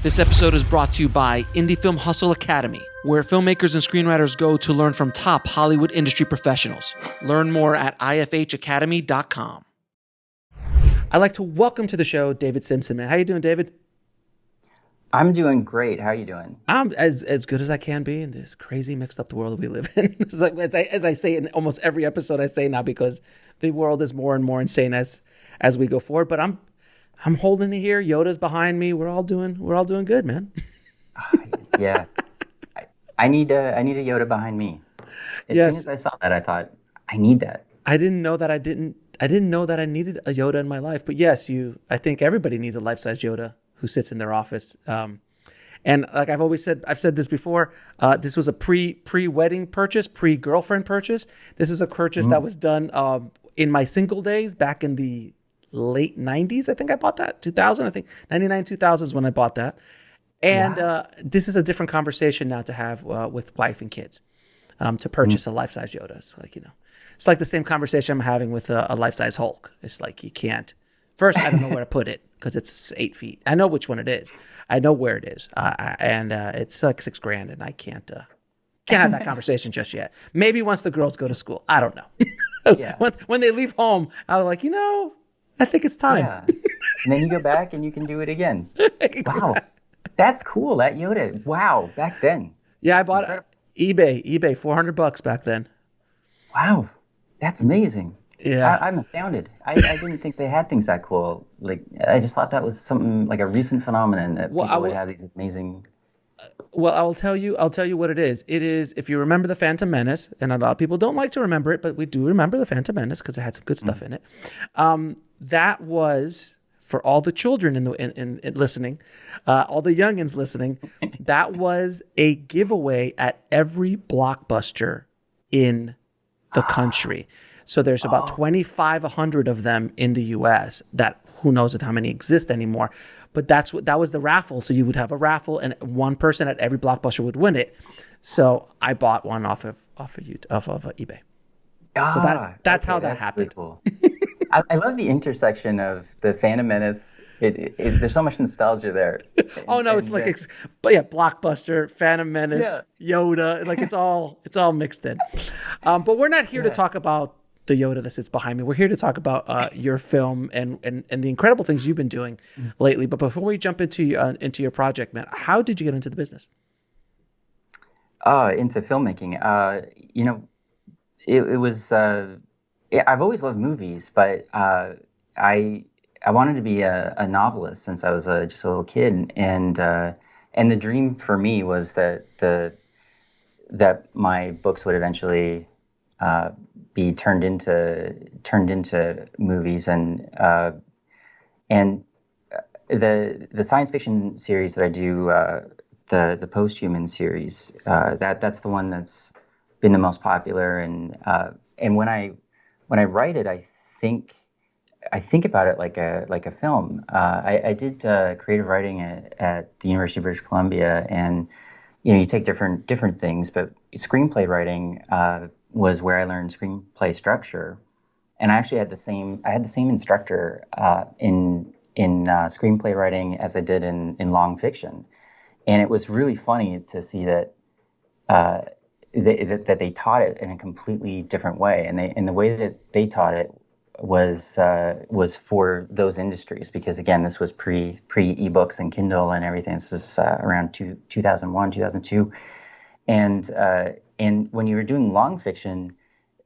This episode is brought to you by Indie Film Hustle Academy, where filmmakers and screenwriters go to learn from top Hollywood industry professionals. Learn more at ifhacademy.com. I'd like to welcome to the show David Simpson, man. How you doing, David? I'm doing great. How are you doing? I'm as good as I can be in this crazy, mixed up world we live in. It's like, as I say in almost every episode I say now, because the world is more and more insane as we go forward. But I'm holding it here. Yoda's behind me. We're all doing good, man. Yeah, I need a Yoda behind me. As soon as I saw that, I thought I need that. I didn't know that I needed a Yoda in my life. But yes, I think everybody needs a life-size Yoda who sits in their office. And like I've said this before, this was a pre-wedding purchase, pre-girlfriend purchase. This is a purchase that was done in my single days back in the late 90s. I think I bought that. 2000, I think 99, 2000 is when I bought that. And this is a different conversation now to have with wife and kids, to purchase a life-size Yoda. It's like, it's like the same conversation I'm having with a life-size Hulk. It's like, you can't. First, I don't know where to put it because it's 8 feet. I know which one it is. I know where it is. And it's like $6,000, and I can't have that conversation just yet. Maybe once the girls go to school. I don't know. Yeah. When they leave home, I was like, I think it's time. Yeah. And then you go back and you can do it again. Exactly. Wow. That's cool. That Yoda. Wow. Back then. Yeah, I bought it. eBay, $400 back then. Wow. That's amazing. Yeah. I'm astounded. I didn't think they had things that cool. Like, I just thought that was something like a recent phenomenon that people would have these amazing. Well, I'll tell you what it is. It is, if you remember the Phantom Menace, and a lot of people don't like to remember it, but we do remember the Phantom Menace because it had some good stuff in it. That was, for all the children in listening, all the youngins listening, that was a giveaway at every Blockbuster in the country. So there's about 2,500 of them in the U.S. that who knows how many exist anymore. But that was the raffle. So you would have a raffle, and one person at every Blockbuster would win it. So I bought one off of eBay. So that's how that happened. Really cool. I love the intersection of the Phantom Menace. There's so much nostalgia there. Blockbuster, Phantom Menace, Yoda, like it's all mixed in. But we're not here to talk about the Yoda that sits behind me. We're here to talk about your film and the incredible things you've been doing lately. But before we jump into your project, man, how did you get into the business? Into filmmaking. It was. I've always loved movies, but I wanted to be a novelist since I was just a little kid, and the dream for me was that my books would eventually be turned into movies, and the science fiction series that I do, the Posthuman series, that's the one that's been the most popular, and when I write it, I think about it like a film. I did creative writing at the University of British Columbia, and you take different things, but screenplay writing was where I learned screenplay structure, and I actually had the same instructor in screenplay writing as I did in long fiction, and it was really funny to see that they taught it in a completely different way, and the way that they taught it was for those industries, because again, this was pre ebooks and Kindle and everything. This was around 2001, 2002, and when you were doing long fiction,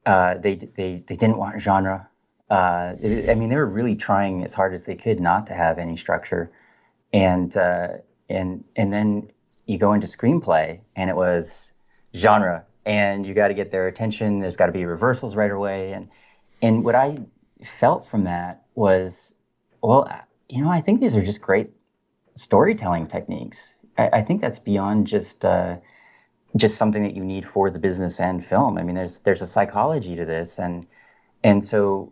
they didn't want genre. They were really trying as hard as they could not to have any structure, and then you go into screenplay, and it was genre, and you got to get their attention. There's got to be reversals right away, and what I felt from that was, I think these are just great storytelling techniques. I think that's beyond just something that you need for the business and film. I mean, there's a psychology to this, and so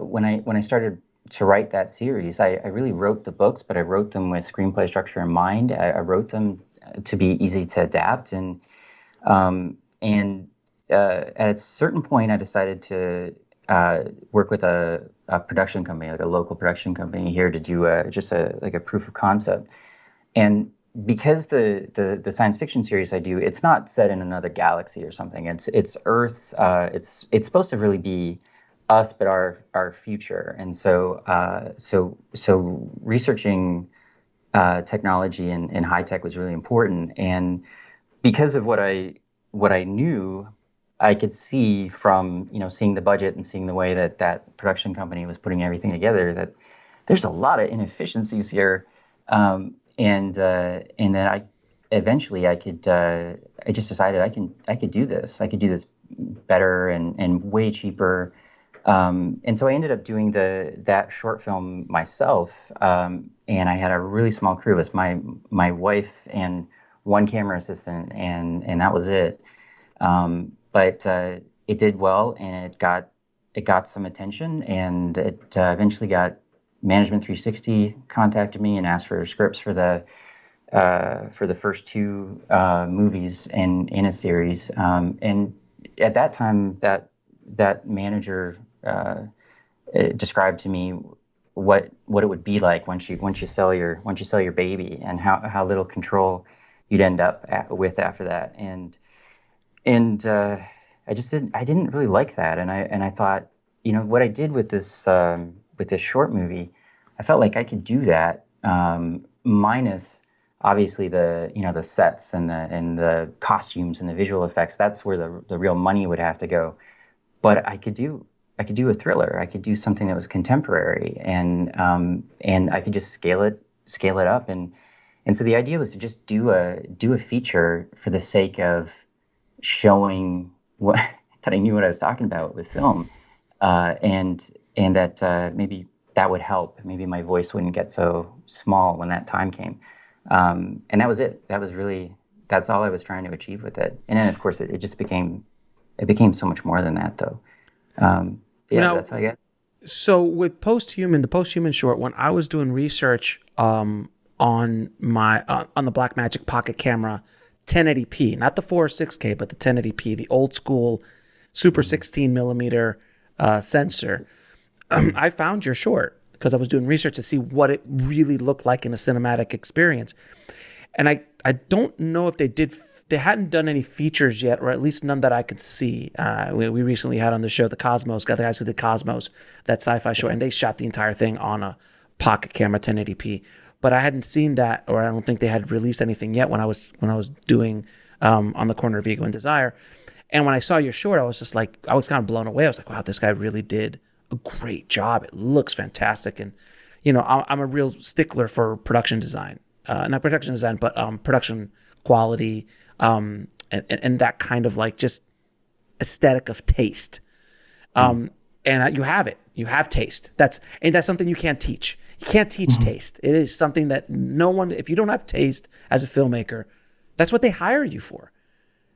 when I started to write that series, I really wrote the books, but I wrote them with screenplay structure in mind. I wrote them to be easy to adapt, and at a certain point, I decided to work with a production company, like a local production company here, to do just a proof of concept. And because the science fiction series I do, it's not set in another galaxy or something. It's Earth. It's supposed to really be us, but our future. And so researching technology and high tech was really important. And because of what I knew, I could see from seeing the budget and seeing the way that production company was putting everything together that there's a lot of inefficiencies here. And then I just decided I could do this. I could do this better and way cheaper. And so I ended up doing that short film myself. And I had a really small crew. It was my wife and one camera assistant, and that was it. But it did well, and it got some attention, and it eventually got Management 360 contacted me and asked for scripts for the first two movies in a series. And at that time, that manager described to me what it would be like once you sell your baby, and how little control you'd end up with after that. And I didn't really like that, and I thought, what I did with this short movie, I felt like I could do that, minus obviously the sets and the costumes and the visual effects. That's where the real money would have to go. But I could do a thriller. I could do something that was contemporary, and I could just scale it up. And so the idea was to just do a feature for the sake of showing that I knew what I was talking about with film, and that maybe that would help. Maybe my voice wouldn't get so small when that time came. And that was it. That's all I was trying to achieve with it. And then of course it became so much more than that, though. That's how I get. So with the Posthuman short, when I was doing research on the Blackmagic Pocket Camera 1080p, not the 406K, but the 1080p, the old school Super 16 millimeter sensor, I found your short because I was doing research to see what it really looked like in a cinematic experience. And I don't know if they hadn't done any features yet, or at least none that I could see. We recently had on the show the guys who did Cosmos, that sci-fi short, and they shot the entire thing on a pocket camera 1080p. But I hadn't seen that, or I don't think they had released anything yet when I was doing On the Corner of Ego and Desire. And when I saw your short, I was kind of blown away. I was like, wow, this guy really did a great job. It looks fantastic. And, I'm a real stickler for production design. Not production design, but production quality, and that kind of like just aesthetic of taste. And you have it. You have taste. That's something you can't teach. You can't teach taste. It is something that no one, if you don't have taste as a filmmaker, that's what they hire you for.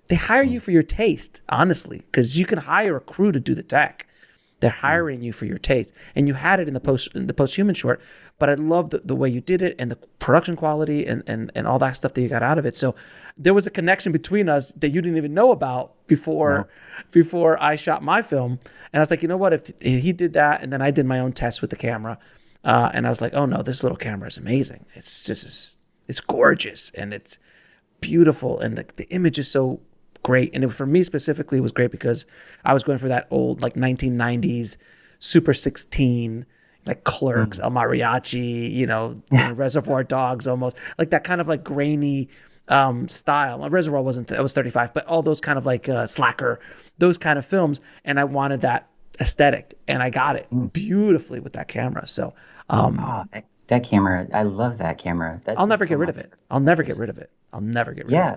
They hire you for your taste, honestly, because you can hire a crew to do the tech. They're hiring you for your taste. And you had it in the Posthuman short, but I love the way you did it and the production quality and all that stuff that you got out of it. So there was a connection between us that you didn't even know about before I shot my film. And I was like, you know what, if he did that, and then I did my own test with the camera, and I was like, oh no, this little camera is amazing. It's gorgeous, and it's beautiful, and the image is so great. And for me specifically, it was great because I was going for that old like 1990s Super 16, like Clerks, El Mariachi, Reservoir Dogs, almost like that kind of like grainy style. Reservoir wasn't, it was 35, but all those kind of like Slacker, those kind of films. And I wanted that aesthetic, and I got it beautifully with that camua. So that camera, I love that camera. I'll never get rid of it. I'll never get rid of it. Yeah.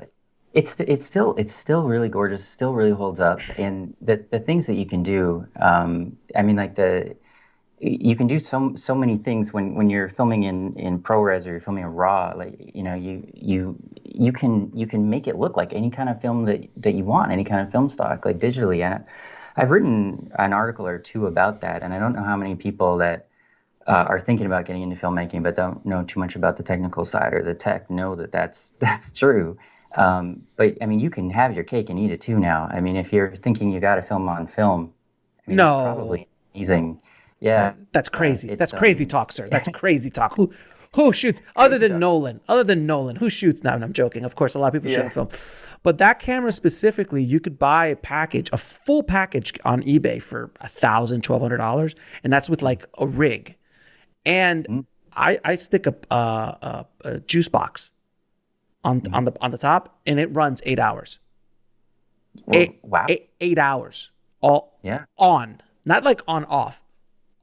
It's still really gorgeous, still really holds up. And the things that you can do, you can do so many things when you're filming in ProRes, or you're filming in RAW. Like, you can make it look like any kind of film that you want, any kind of film stock, like digitally. And I've written an article or two about that, and I don't know how many people that are thinking about getting into filmmaking but don't know too much about the technical side or the tech know that's true. But I mean, you can have your cake and eat it too now. I mean, if you're thinking you got to film on film, it's probably amazing. Yeah, that's crazy. That's crazy talk, sir. That's crazy talk. Who shoots other than Nolan? Other than Nolan, who shoots now? And I'm joking. Of course, a lot of people shoot on film. But that camera specifically, you could buy a full package on eBay for $1,000, $1,200, and that's with like a rig. And I stick a juice box on the top, and it runs 8 hours. Well, wow. 8 hours all on, not like on off,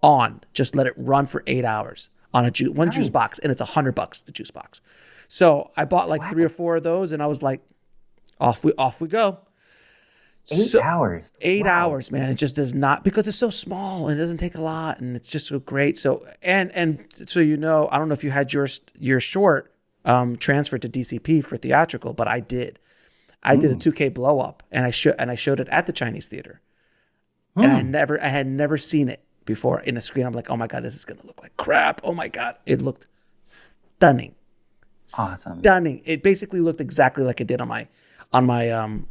on. Just let it run for 8 hours on one juice box, and it's $100 the juice box. So I bought like 3 or 4 of those, and I was like, off we go. 8 hours. 8 hours, man. It just does not, because it's so small and it doesn't take a lot, and it's just so great. So and so I don't know if you had your short transferred to DCP for theatrical, but I did. I did a 2K blow up, and I showed it at the Chinese theater, and I had never seen it before in a screen. I'm like, oh my god, this is gonna look like crap. Oh my god, it looked stunning, stunning. It basically looked exactly like it did on my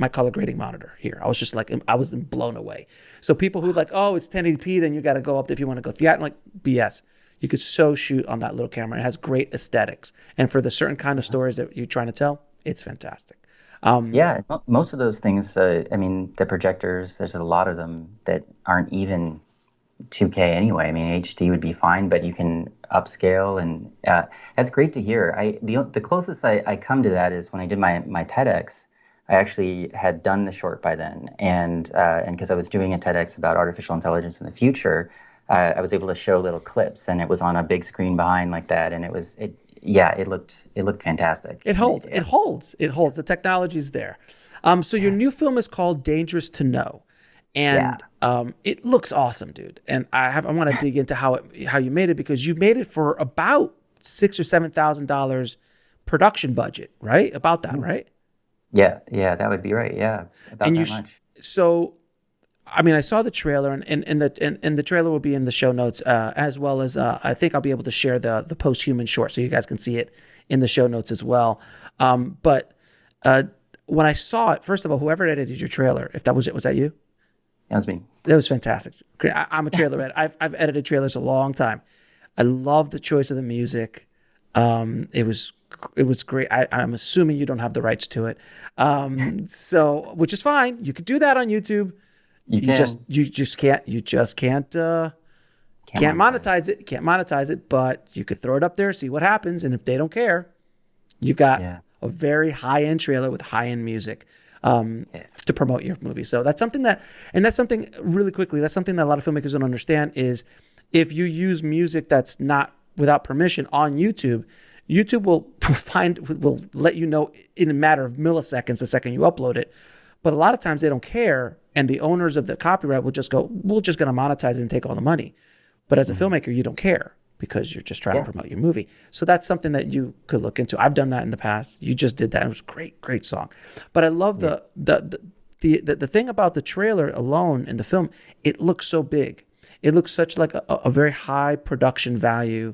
color grading monitor here. I was just like, I was blown away. So people who like, oh, it's 1080p, then you got to go up if you want to go theater. Like BS. You could so shoot on that little camera. It has great aesthetics, and for the certain kind of stories that you're trying to tell, it's fantastic. Most of those things, I mean, the projectors, there's a lot of them that aren't even 2K anyway. I mean, HD would be fine, but you can upscale, and that's great to hear. The closest I come to that is when I did my TEDx. I actually had done the short by then, and because I was doing a TEDx about artificial intelligence in the future, I was able to show little clips, and it was on a big screen behind like that, and it looked fantastic. It holds. The technology's there. So your new film is called Dangerous to Know, and it looks awesome, dude. And I want to dig into how you made it, because you made it for about $6,000 or $7,000 production budget, right? About that, right? Yeah, that would be right. Yeah, about that much. So, I mean, I saw the trailer, and the trailer will be in the show notes, as well as I think I'll be able to share the post-human short, so you guys can see it in the show notes as well. But when I saw it, first of all, whoever edited your trailer, if that was it, was that you? That was me. That was fantastic. I'm a trailer editor. I've edited trailers a long time. I love the choice of the music. It was great. I'm assuming you don't have the rights to it, so which is fine. You could do that on YouTube. You just can't monetize it. Can't monetize it, but you could throw it up there, see what happens, and if they don't care, you've got a very high-end trailer with high-end music to promote your movie. So that's something really quickly. That's something that a lot of filmmakers don't understand is if you use music that's not without permission on YouTube. YouTube will let you know in a matter of milliseconds the second you upload it. But a lot of times they don't care, and the owners of the copyright will just go, we're just going to monetize it and take all the money. But as a filmmaker, you don't care because you're just trying to promote your movie. So that's something that you could look into. I've done that in the past. You just did that. It was a great song. But I love the thing about the trailer alone in the film, it looks so big. It looks such like a very high production value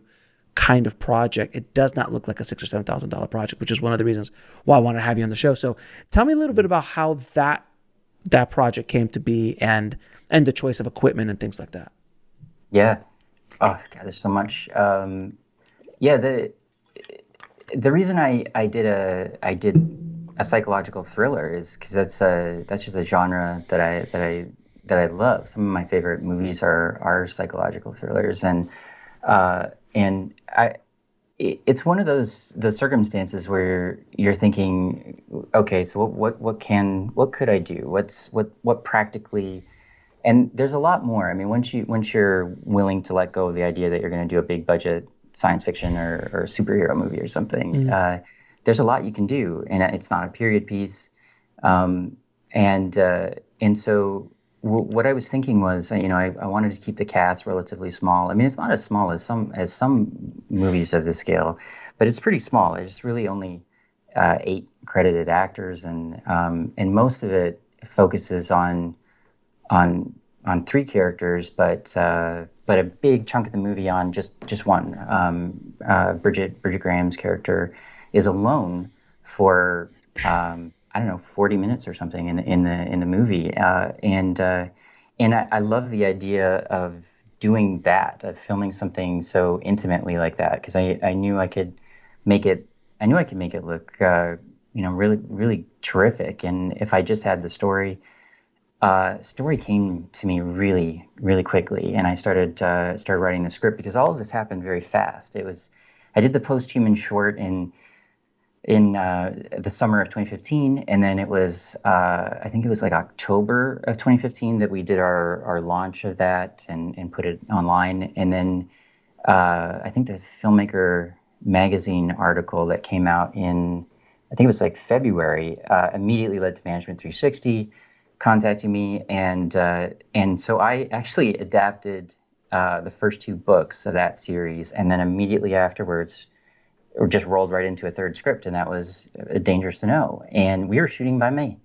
kind of project. It does not look like a $6,000 or $7,000 project, which is one of the reasons why I want to have you on the show. So tell me a little bit about how that project came to be, and the choice of equipment and things like that. Yeah. Oh God, there's so much. The reason I did a psychological thriller is because that's just a genre that I love. Some of my favorite movies are psychological thrillers, and it's one of the circumstances where you're thinking, okay, so what could I do? What practically, and there's a lot more. I mean, once you're willing to let go of the idea that you're going to do a big budget science fiction or superhero movie or something, there's a lot you can do, and it's not a period piece, and so. What I was thinking was, I wanted to keep the cast relatively small. I mean, it's not as small as some movies of this scale, but it's pretty small. There's really only 8 credited actors, and most of it focuses on 3 characters, but a big chunk of the movie on just one. Bridget Graham's character is alone for 40 minutes or something in the movie, and I love the idea of doing that, of filming something so intimately like that, because I knew I could make it. I knew I could make it look, really, really terrific. And if I just had the story came to me really, really quickly, and I started writing the script, because all of this happened very fast. I did the post-human short in the summer of 2015, and then it was I think it was like October of 2015 that we did our launch of that and put it online. And then I think the Filmmaker magazine article that came out in, I think it was like February, immediately led to Management 360 contacting me, and so I actually adapted the first two books of that series, and then immediately afterwards, or just rolled right into a third script, and that was Dangerous to Know. And we were shooting by May.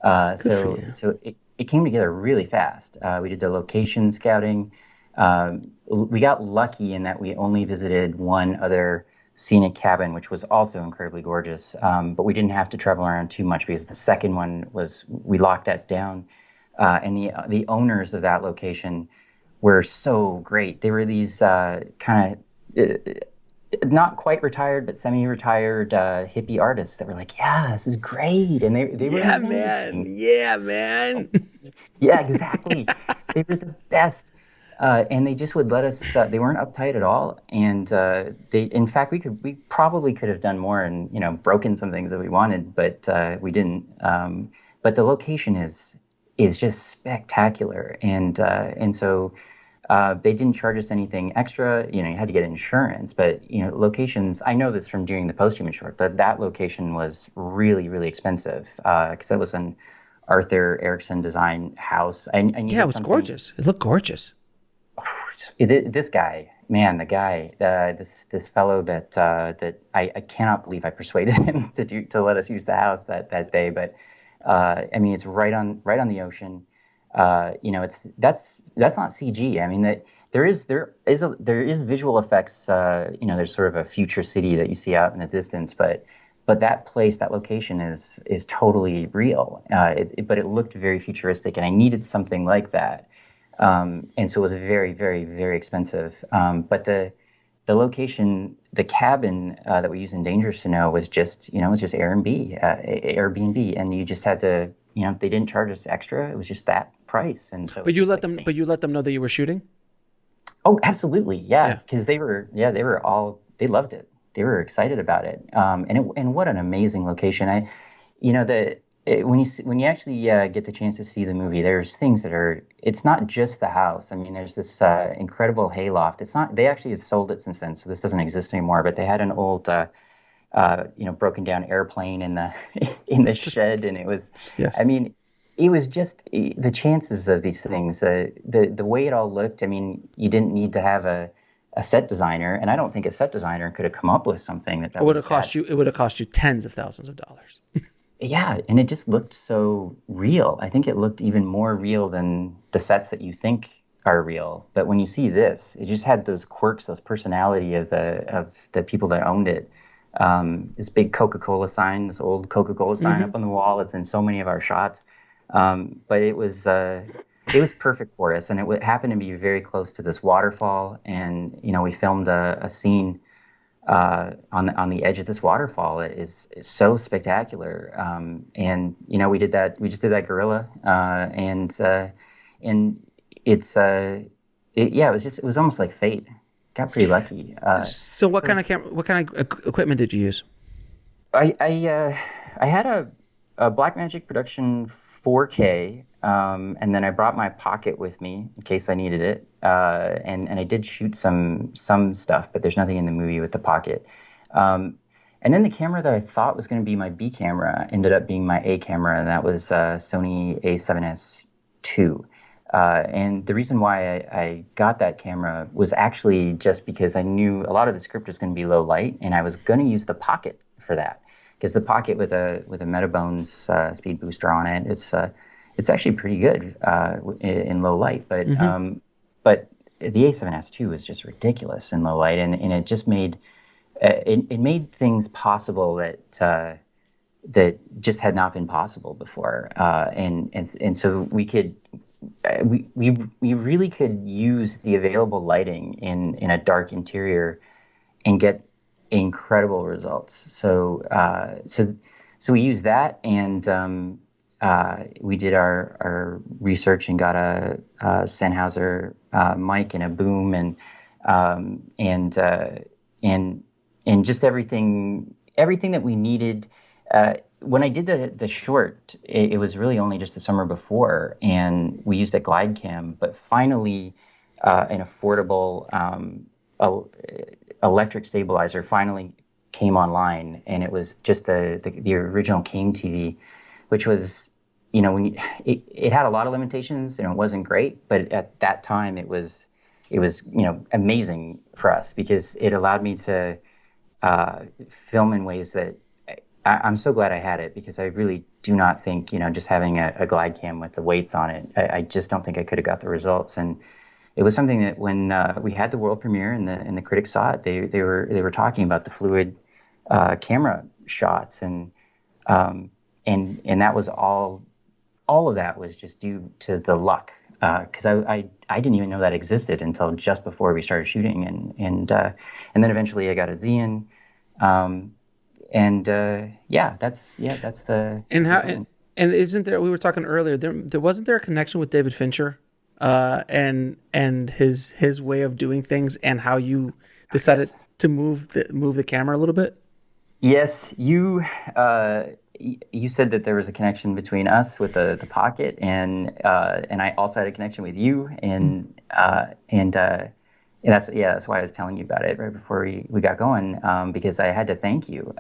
So it came together really fast. We did the location scouting. We got lucky in that we only visited one other scenic cabin, which was also incredibly gorgeous. But we didn't have to travel around too much, because the second one we locked that down. And the owners of that location were so great. They were these kind of not quite retired, but semi-retired hippie artists that were like, "Yeah, this is great," and they were amazing. Man. Yeah, exactly. They were the best, and they just would let us. They weren't uptight at all, and in fact, we probably could have done more and broken some things that we wanted, but we didn't. But the location is just spectacular, and so. They didn't charge us anything extra. You had to get insurance, but locations. I know this from doing the post-human short. That location was really, really expensive, because that was an Arthur Erickson design house. I needed it was gorgeous. It looked gorgeous. This guy, man, this fellow that I cannot believe I persuaded him to let us use the house that day. But it's right on the ocean. That's not CG. I mean, that there is visual effects. There's sort of a future city that you see out in the distance, but that location is totally real. But it looked very futuristic, and I needed something like that. And so it was very, very, very expensive. But the location, the cabin that we used in Dangerous to Know was just Airbnb, and you just had to. They didn't charge us extra. It was just that price, and so. But you let them know that you were shooting. Oh, absolutely, yeah. Because they loved it. They were excited about it. And what an amazing location. When you actually get the chance to see the movie, there's things that are. It's not just the house. I mean, there's this incredible hayloft. It's not. They actually have sold it since then, so this doesn't exist anymore. But they had an old. Broken down airplane in the shed, and it was. Yes. I mean, it was just the chances of these things. The way it all looked. I mean, you didn't need to have a set designer, and I don't think a set designer could have come up with something that would have cost you. It would have cost you tens of thousands of dollars. Yeah, and it just looked so real. I think it looked even more real than the sets that you think are real. But when you see this, it just had those quirks, those personality of the people that owned it. This big Coca-Cola sign, this old Coca-Cola sign up on the wall. It's in so many of our shots. But it was perfect for us, and it happened to be very close to this waterfall. And we filmed a scene on the edge of this waterfall. It is so spectacular. And we did that. We just did that gorilla, and it was almost like fate. Got pretty lucky. So what kind of equipment did you use? I had a Blackmagic Production 4K, and then I brought my Pocket with me in case I needed it. And I did shoot some stuff, but there's nothing in the movie with the Pocket. And then the camera that I thought was going to be my B camera ended up being my A camera, and that was Sony A7S II. And the reason why I got that camera was actually just because I knew a lot of the script was going to be low light, and I was going to use the Pocket for that, because the Pocket with a Metabones speed booster on it, it's actually pretty good in low light. But but the A7S II was just ridiculous in low light, and it just made it made things possible that just had not been possible before, and so we could. we really could use the available lighting in a dark interior and get incredible results. So we used that, and we did our research and got a Sennheiser mic and a boom, and just everything that we needed. When I did the short, it was really only just the summer before, and we used a glide cam. But finally, an affordable electric stabilizer finally came online, and it was just the original King TV, which was, it had a lot of limitations and it wasn't great, but at that time it was amazing for us because it allowed me to film in ways that I'm so glad I had it, because I really do not think, just having a glide cam with the weights on it, I just don't think I could have got the results. And it was something that when we had the world premiere and the critics saw it, they were talking about the fluid camera shots, and that was all of that was just due to the luck, because I didn't even know that existed until just before we started shooting, and then eventually I got a Xeon. That's the And how and isn't there? We were talking earlier. There wasn't there a connection with David Fincher, and his way of doing things, and how you decided to move the camera a little bit. Yes, you said that there was a connection between us with the pocket, and I also had a connection with you, and that's why I was telling you about it right before we got going, because I had to thank you.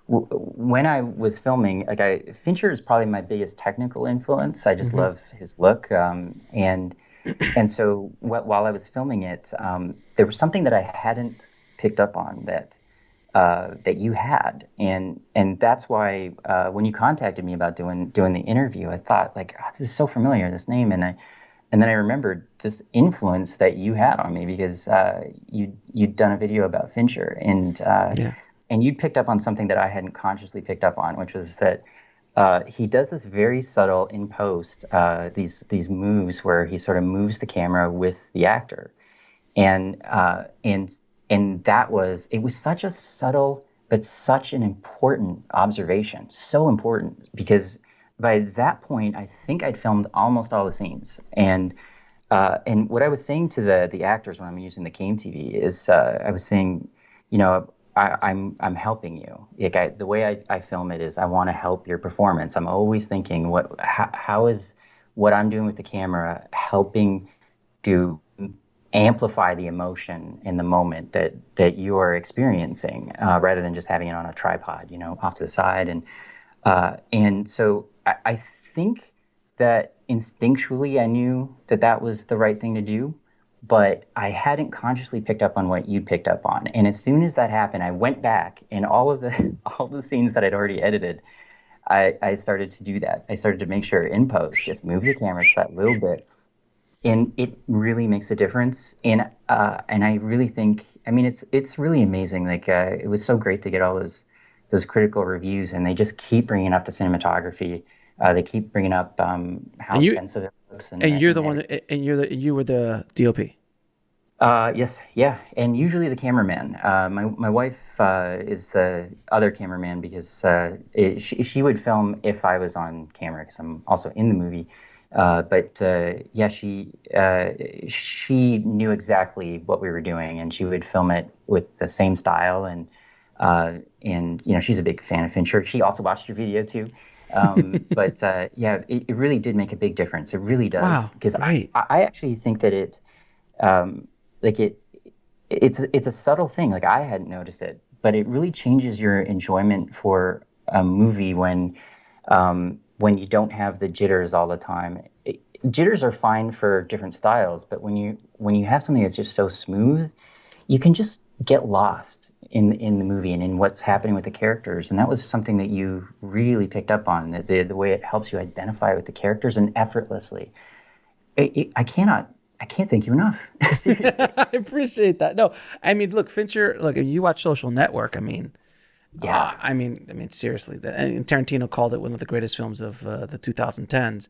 When I was filming, Fincher is probably my biggest technical influence. I just love his look, and so while I was filming it, there was something that I hadn't picked up on that you had, and that's why when you contacted me about doing the interview, I thought this is so familiar, this name, and then I remembered this influence that you had on me, because you'd done a video about Fincher, and you'd picked up on something that I hadn't consciously picked up on, which was that he does this very subtle in post, these moves where he sort of moves the camera with the actor, and it was such a subtle but such an important observation, so important, because by that point I think I'd filmed almost all the scenes, and what I was saying to the actors when I'm using the Cane TV is I was saying, I'm helping you. The way I film it is I want to help your performance. I'm always thinking, how is what I'm doing with the camera helping to amplify the emotion in the moment that you are experiencing, rather than just having it on a tripod, off to the side. And so I think that instinctually I knew that was the right thing to do, but I hadn't consciously picked up on what you picked up on. And as soon as that happened, I went back, and all the scenes that I'd already edited, I started to do that. I started to make sure in post, just move the camera just that little bit, and it really makes a difference. And I really think, it's really amazing. It was so great to get all those critical reviews, and they just keep bringing up the cinematography. They keep bringing up how expensive it looks. And you're the one, you were the DOP. Yes, yeah, and usually the cameraman. My wife is the other cameraman, because she would film if I was on camera, because I'm also in the movie. She knew exactly what we were doing, and she would film it with the same style. And she's a big fan of Fincher. She also watched your video too. It really did make a big difference. It really does. Wow, because right. I actually think that it's a subtle thing. I hadn't noticed it, but it really changes your enjoyment for a movie when you don't have the jitters all the time. Jitters are fine for different styles, but when you have something that's just so smooth, you can just get lost in the movie and in what's happening with the characters. And that was something that you really picked up on, the way it helps you identify with the characters, and effortlessly. I can't thank you enough. Seriously. I appreciate that. No, look, Fincher, you watch Social Network. Seriously, and Tarantino called it one of the greatest films of the 2010s.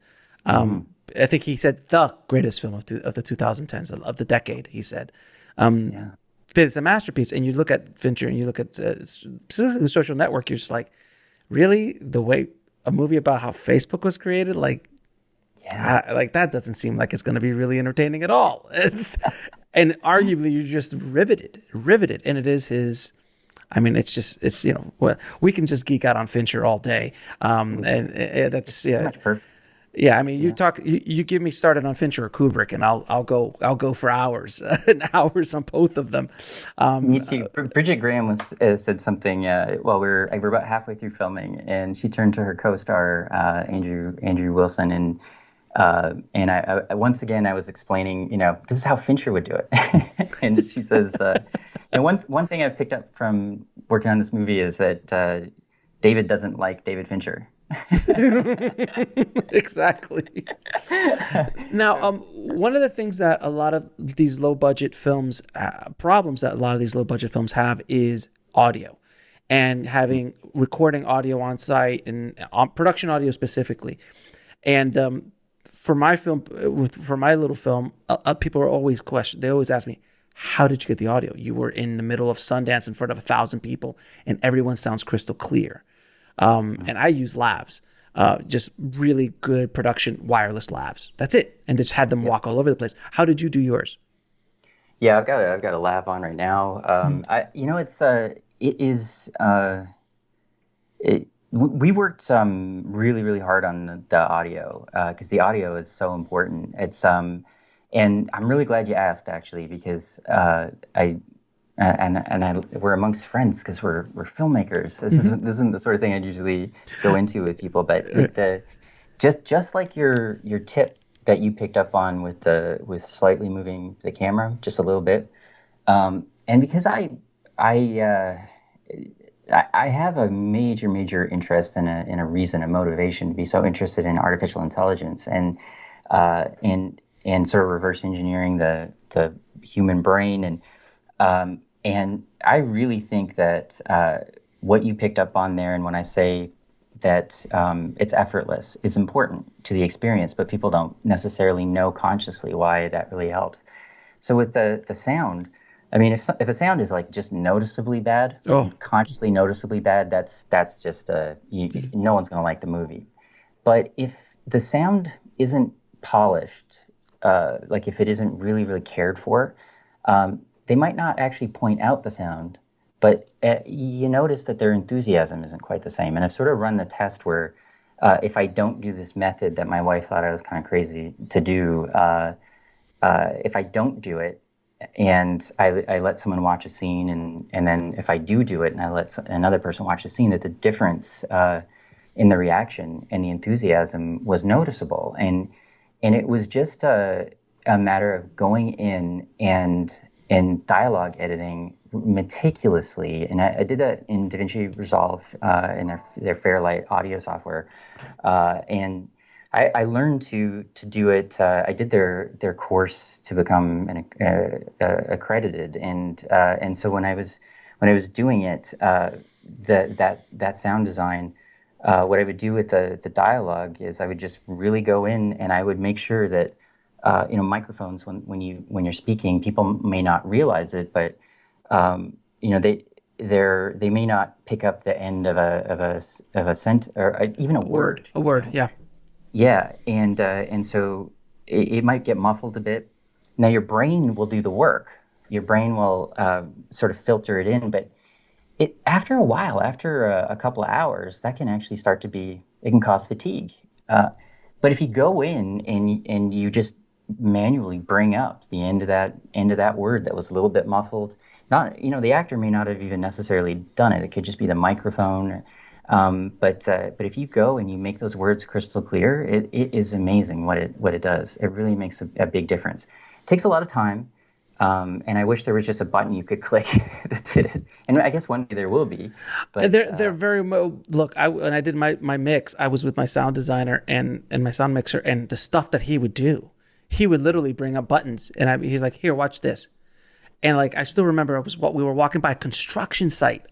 I think he said the greatest film of the 2010s, of the decade, he said. Yeah. But it's a masterpiece. And you look at Fincher and you look at The Social Network, you're just like, really? The way a movie about how Facebook was created? Like, Yeah. like that doesn't seem like it's going to be really entertaining at all. And arguably, you're just riveted. And it is his. I mean, it's well, we can just geek out on Fincher all day. And that's Pretty much perfect. yeah. I mean, you give me started on Fincher or Kubrick, and I'll go for hours and hours on both of them. Me too. Bridget Graham said something while we're about halfway through filming, and she turned to her co-star Andrew Wilson, and I once again I was explaining, this is how Fincher would do it, and she says, one thing I've picked up from working on this movie is that David doesn't like David Fincher. Exactly. Now, one of the things that a lot of these low budget films, problems that a lot of these low budget films have is audio, and having recording audio on site and on production audio specifically. And for my little film, people are always they always ask me, how did you get the audio? You were in the middle of Sundance in front of 1,000 people, and everyone sounds crystal clear. And I use lavs, just really good production wireless lavs. That's it. And just had them walk all over the place. How did you do yours? Yeah, I've got a lav on right now. We worked really, really hard on the audio because the audio is so important. And I'm really glad you asked, actually, because we're amongst friends because we're filmmakers. This isn't the sort of thing I'd usually go into with people, but just like your tip that you picked up on with slightly moving the camera just a little bit, and because I have a major interest in a reason, a motivation to be so interested in artificial intelligence and sort of reverse engineering the human brain, and I really think that what you picked up on there, and when I say that it's effortless, is important to the experience, but people don't necessarily know consciously why that really helps. So with the sound, I mean, if a sound is like just noticeably bad, consciously noticeably bad, that's just no one's going to like the movie. But if the sound isn't polished, like if it isn't really cared for, they might not actually point out the sound, but you notice that their enthusiasm isn't quite the same. And I've sort of run the test where if I don't do this method that my wife thought I was kind of crazy to do, if I don't do it and I let someone watch a scene, and then if I do it and I let another person watch a scene, that the difference in the reaction and the enthusiasm was noticeable. And it was just a matter of going in and dialogue editing meticulously, and I did that in DaVinci Resolve in their Fairlight audio software, and I learned to do it. I did their course to become accredited, and so when I was doing it, that sound design, what I would do with the dialogue is I would just really go in and I would make sure that microphones when you're speaking, people may not realize it, but they may not pick up the end of a sentence or even a word. A word, yeah. Yeah, and so it might get muffled a bit. Now your brain will do the work. Your brain will sort of filter it in, but after a while, after a couple of hours, that can actually it can cause fatigue. But if you go in and you just manually bring up the end of that word that was a little bit muffled, the actor may not have even necessarily done it. It could just be the microphone. But if you go and you make those words crystal clear, it is amazing what it does. It really makes a big difference. It takes a lot of time, and I wish there was just a button you could click that did it. And I guess one day there will be. But they're very look. When I did my mix, I was with my sound designer and my sound mixer, and the stuff that he would do, he would literally bring up buttons, and he's like, "Here, watch this." And like I still remember, we were walking by a construction site,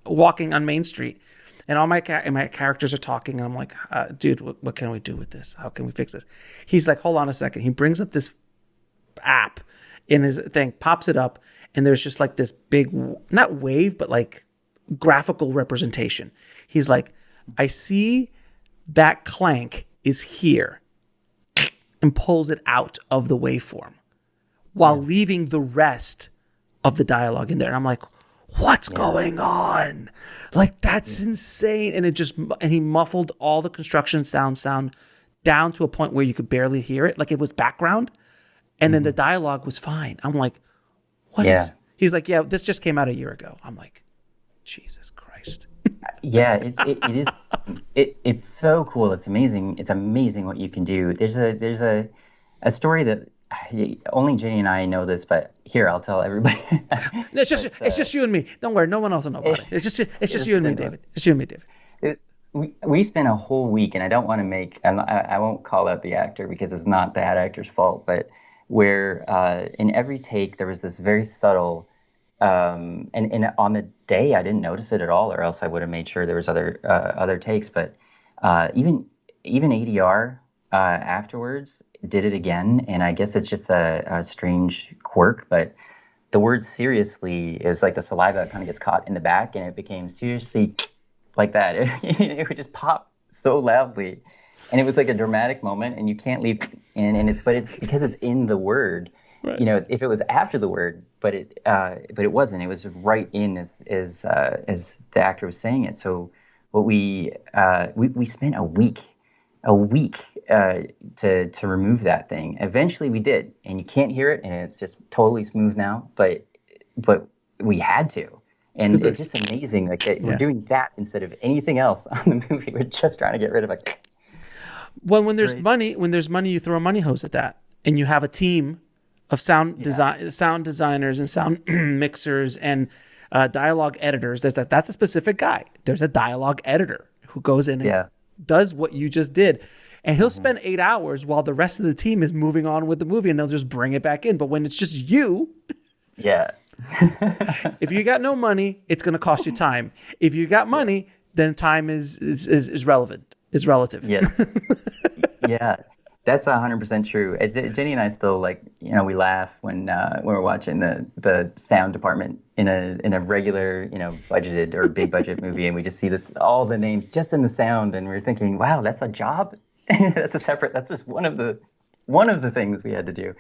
walking on Main Street. and all my my characters are talking, and I'm like, dude, what can we do with this? How can we fix this? He's like, hold on a second. He brings up this app in his thing, pops it up, and there's just like this big, not wave, but like graphical representation. He's like, I see that clank is here, and pulls it out of the waveform while leaving the rest of the dialogue in there. And I'm like, what's going on? Like, that's insane. And he muffled all the construction sound down to a point where you could barely hear it. Like, it was background. And then the dialogue was fine. I'm like, what is? He's like, yeah, this just came out a year ago. I'm like, Jesus Christ. It's so cool. It's amazing. It's amazing what you can do. There's a story that only Jenny and I know this, but here, I'll tell everybody. It's just you and me. Don't worry, no one else will know about it. It's just you and me, David. It's you and me, David. We spent a whole week, and I don't want to I won't call out the actor because it's not that actor's fault, but where in every take there was this very subtle, and on the day I didn't notice it at all, or else I would have made sure there was other takes. But even ADR afterwards did it again, and I guess it's just a strange quirk, but the word seriously is like the saliva kind of gets caught in the back, and it became seriously like that. It would just pop so loudly, and it was like a dramatic moment, and you can't leave in, and it's because it's in the word. Right. You know, if it was after the word, but it wasn't. It was right in as the actor was saying it. So what we spent a week to remove that thing. Eventually we did, and you can't hear it, and it's just totally smooth now. But we had to, and it's just amazing. Like we're doing that instead of anything else on the movie. We're just trying to get rid of it. Well, when there's money, you throw a money hose at that, and you have a team of sound designers and sound mixers and dialogue editors. That's a specific guy. There's a dialogue editor who goes in and does what you just did. And he'll spend 8 hours while the rest of the team is moving on with the movie, and they'll just bring it back in. But when it's just you, if you got no money, it's going to cost you time. If you got money, then time is relevant. Is relative. Yes. Yeah. That's 100% true. Jenny and I still we laugh when we're watching the sound department in a regular, budgeted or big budget movie, and we just see all the names just in the sound, and we're thinking, wow, that's a job. That's just one of the things we had to do.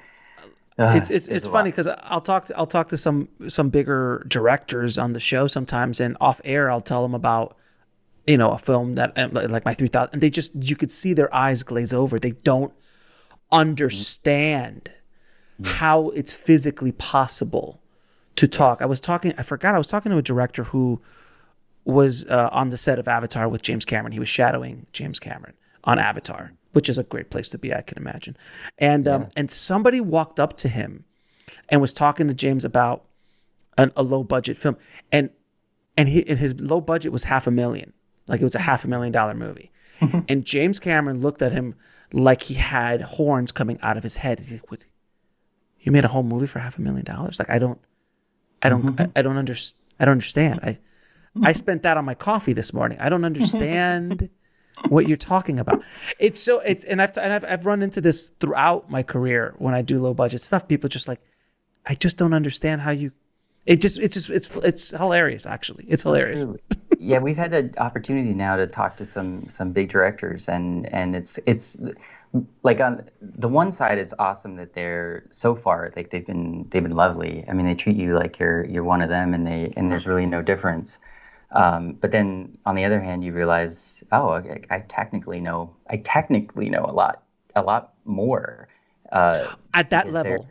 It's funny because I'll talk to some bigger directors on the show sometimes, and off air I'll tell them about a film that like my 3000, and you could see their eyes glaze over. They don't understand how it's physically possible to talk. I was talking to a director who was on the set of Avatar with James Cameron. He was shadowing James Cameron on Avatar, which is a great place to be, I can imagine. And somebody walked up to him and was talking to James about a low budget film, and his low budget was $500,000. Like, it was a $500,000 movie. And James Cameron looked at him like he had horns coming out of his head. He's like, you made a whole movie for $500,000? Like, I don't understand. I spent that on my coffee this morning. I don't understand what you're talking about. I've run into this throughout my career when I do low budget stuff. People just like, I just don't understand how you. It's hilarious. Actually, it's hilarious. Yeah, we've had the opportunity now to talk to some big directors, and it's like, on the one side, it's awesome that they're so far, like they've been lovely. I mean, they treat you like you're one of them, and there's really no difference. But then on the other hand, you realize, I technically know a lot more. At that level,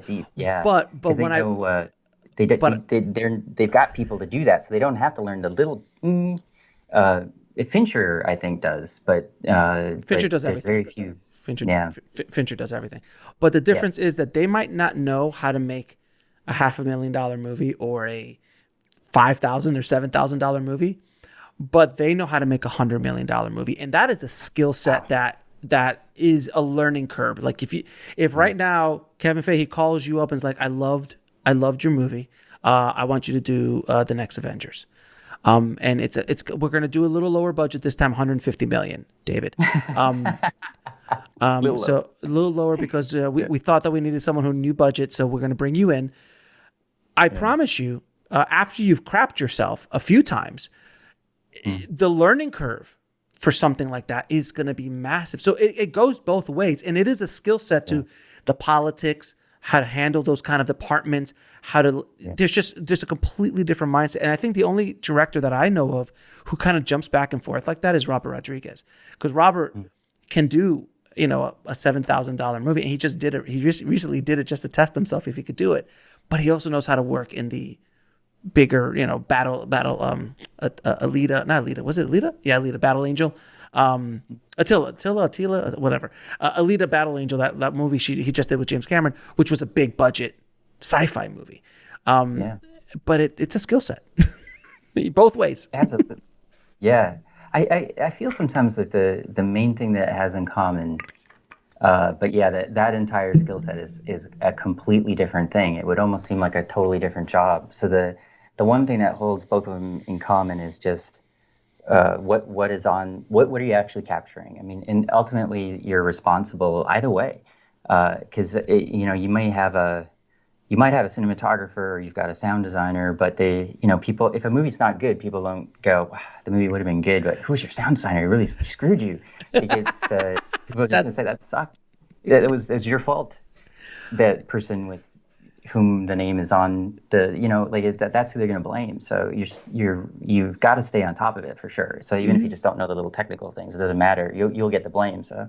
deep, yeah. But when they've got people to do that, so they don't have to learn the little. Fincher, I think, does, but Fincher does everything. Very few. Fincher does everything, but the difference is that they might not know how to make a $500,000 movie or a $5,000 or $7,000 movie, but they know how to make $100 million movie, and that is a skill set that is a learning curve. Like, if right now Kevin Feige calls you up and is like, I loved your movie, I want you to do the next Avengers. And we're going to do a little lower budget this time, 150 million, David. So a little lower because we thought that we needed someone who knew budget, so we're going to bring you in. I promise you, after you've crapped yourself a few times, the learning curve for something like that is going to be massive. So it goes both ways, and it is a skill set to the politics, how to handle those kind of departments, there's a completely different mindset. And I think the only director that I know of who kind of jumps back and forth like that is Robert Rodriguez, because Robert can do, a $7,000 movie, and he just did it. He recently did it just to test himself if he could do it, but he also knows how to work in the bigger, battle, Alita, not Alita, was it Alita? Yeah, Alita, Battle Angel. Attila, whatever. Alita, Battle Angel, that movie he just did with James Cameron, which was a big budget sci-fi movie. But it's a skill set, both ways. Absolutely. Yeah. I feel sometimes that the main thing that it has in common, but yeah, that entire skill set is a completely different thing. It would almost seem like a totally different job. So the one thing that holds both of them in common is just what are you actually capturing? I mean, and ultimately you're responsible either way, because you might have a cinematographer or you've got a sound designer, but people, if a movie's not good, people don't go, wow, the movie would have been good, but who's your sound designer? He really screwed you. People are just going to say that sucks. It's your fault. That person with whom the name is on that's who they're going to blame. So you've got to stay on top of it for sure. So even if you just don't know the little technical things, it doesn't matter. You'll get the blame. So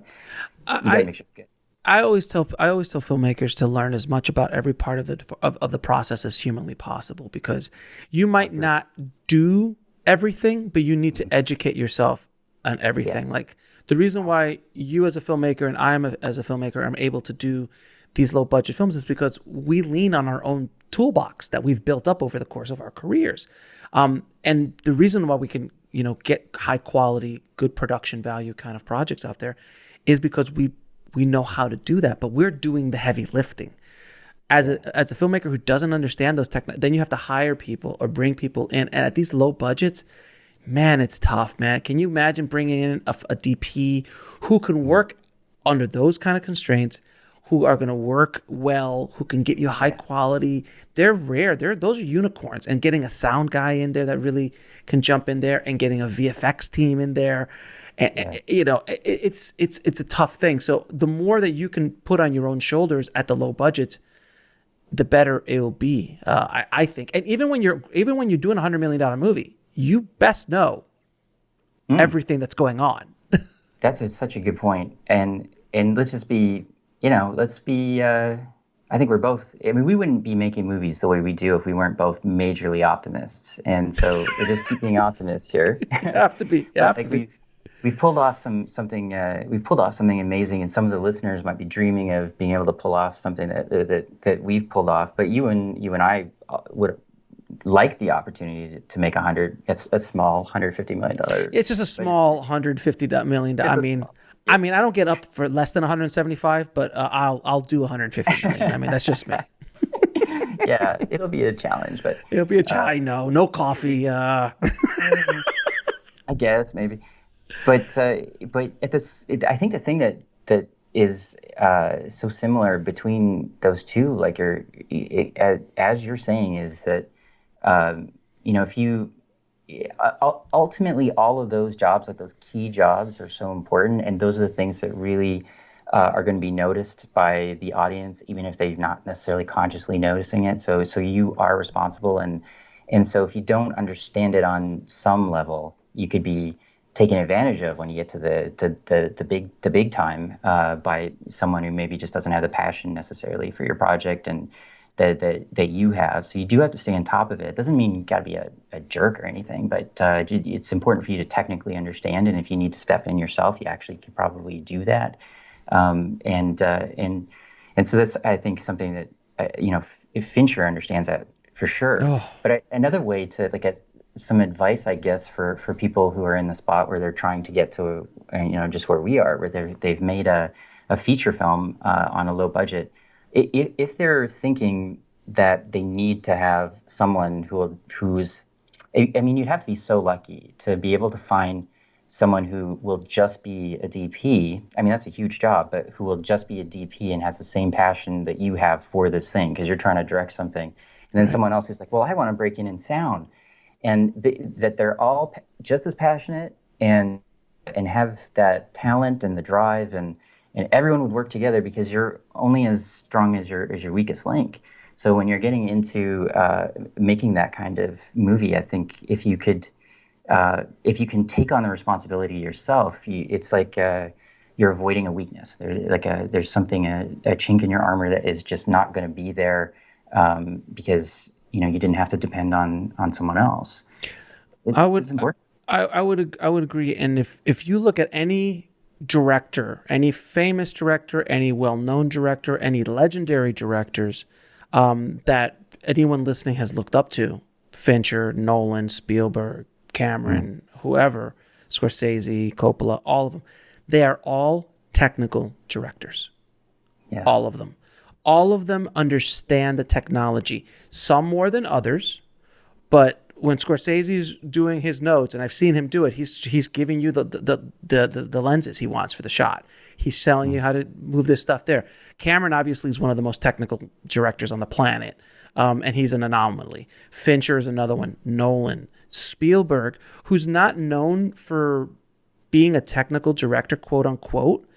you got to make sure it's good. I always tell filmmakers to learn as much about every part of the process as humanly possible, because you might not do everything, but you need to educate yourself on everything. Yes. Like the reason why you as a filmmaker and as a filmmaker am able to do these low budget films is because we lean on our own toolbox that we've built up over the course of our careers. And the reason why we can, get high quality, good production value kind of projects out there is because we know how to do that, but we're doing the heavy lifting. As a filmmaker who doesn't understand those then you have to hire people or bring people in. And at these low budgets, man, it's tough, man. Can you imagine bringing in a DP who can work under those kind of constraints, who are going to work well, who can get you high quality? They're rare. Those are unicorns. And getting a sound guy in there that really can jump in there, and getting a VFX team in there, and, it's a tough thing. So the more that you can put on your own shoulders at the low budgets, the better it will be. I think. And even when you're doing a $100 million movie, you best know everything that's going on. That's such a good point. And let's just be. I think we're both, we wouldn't be making movies the way we do if we weren't both majorly optimists. And so we're just keeping optimists here. You have to be. We've pulled off something amazing, and some of the listeners might be dreaming of being able to pull off something that we've pulled off. But you and I would like the opportunity to make a small $150 million. It's just a small $150 million. I mean, I don't get up for less than 175, but I'll do 150 million. I mean, that's just me. Yeah, it'll be a challenge, but it'll be a challenge. I know, no coffee. I guess maybe, but at this, I think the thing that is so similar between those two, like as you're saying, is that if you. Ultimately, all of those jobs, like those key jobs, are so important, and those are the things that really are going to be noticed by the audience, even if they're not necessarily consciously noticing it. So you are responsible, and so if you don't understand it on some level, you could be taken advantage of when you get to the big time by someone who maybe just doesn't have the passion necessarily for your project and that you have. So you do have to stay on top of it. It doesn't mean you got to be a jerk or anything, but it's important for you to technically understand. And if you need to step in yourself, you actually could probably do that. And so that's, I think, something that if Fincher understands that for sure. Oh. But another way to get some advice, I guess, for people who are in the spot where they're trying to get to just where we are, where they've made a feature film on a low budget. If they're thinking that they need to have someone who's I mean, you'd have to be so lucky to be able to find someone who will just be a DP. I mean, that's a huge job, but who will just be a DP and has the same passion that you have for this thing because you're trying to direct something. And then Right. someone else is like, well, I want to break in sound. And that they're all just as passionate and have that talent and the drive, and everyone would work together because you're only as strong as your weakest link. So when you're getting into making that kind of movie, I think if you can take on the responsibility yourself, it's like you're avoiding a weakness. There's something, a chink in your armor that is just not going to be there because you didn't have to depend on someone else. I would It's important. I would agree. And if you look at any director, any famous director, any well-known director, any legendary directors that anyone listening has looked up to, Fincher, Nolan, Spielberg, Cameron, whoever, Scorsese, Coppola, all of them, they are all technical directors. Yeah. All of them. All of them understand the technology, some more than others, but when Scorsese's doing his notes, and I've seen him do it, he's giving you the lenses he wants for the shot. He's telling you how to move this stuff there. Cameron obviously is one of the most technical directors on the planet, and he's an anomaly. Fincher is another one. Nolan, Spielberg, who's not known for being a technical director, quote unquote,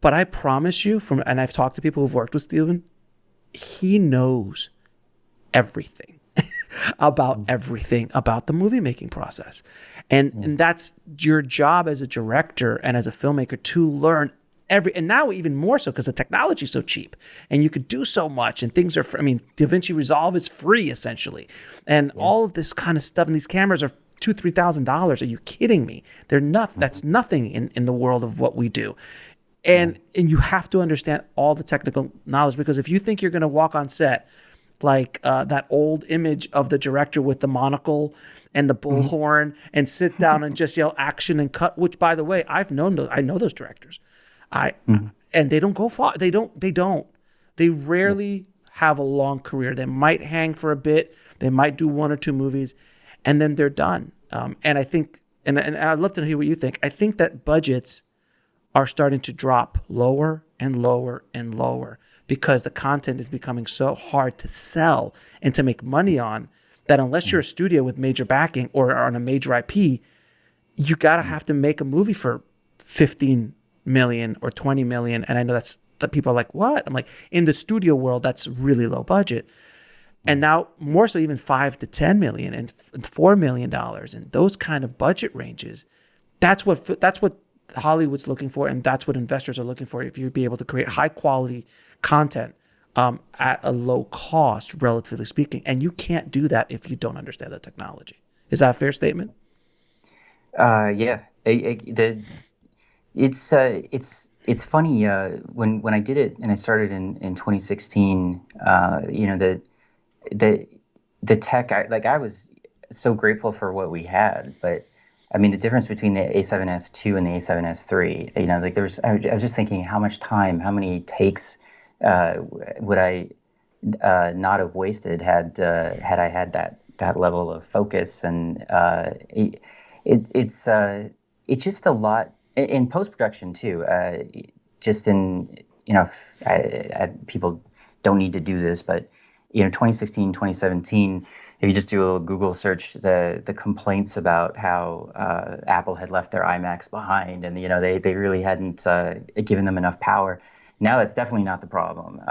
but I promise you, and I've talked to people who've worked with Steven, he knows everything about everything about the movie making process. And that's your job as a director and as a filmmaker, to learn and now even more so because the technology is so cheap and you could do so much and things are, DaVinci Resolve is free essentially. And all of this kind of stuff, and these cameras are $2,000-$3,000. Are you kidding me? That's nothing in the world of what we do. And you have to understand all the technical knowledge, because if you think you're going to walk on set like that old image of the director with the monocle and the bullhorn and sit down and just yell action and cut, which by the way, I know those directors. And they don't go far. They don't. They rarely have a long career. They might hang for a bit. They might do one or two movies and then they're done. And I think, and I'd love to hear what you think. I think that budgets are starting to drop lower and lower and lower because the content is becoming so hard to sell and to make money on that unless you're a studio with major backing or on a major IP, you gotta have to make a movie for 15 million or 20 million. And I know that people are like, what? I'm like, in the studio world, that's really low budget. And now more so even 5 to 10 million and $4 million and those kind of budget ranges. That's what Hollywood's looking for, and that's what investors are looking for. If you'd be able to create high quality content at a low cost, relatively speaking, and you can't do that if you don't understand the technology. Is that a fair statement? Yeah. It's funny when I did it and I started in 2016. The tech, I was so grateful for what we had, but I mean, the difference between the A7S II and the A7S III, I was just thinking how much time, how many takes would I not have wasted had I had that level of focus, and it's just a lot in post-production too. Just in, people don't need to do this, but 2016, 2017. If you just do a little Google search, the complaints about how Apple had left their iMacs behind, and they really hadn't given them enough power. Now that's definitely not the problem.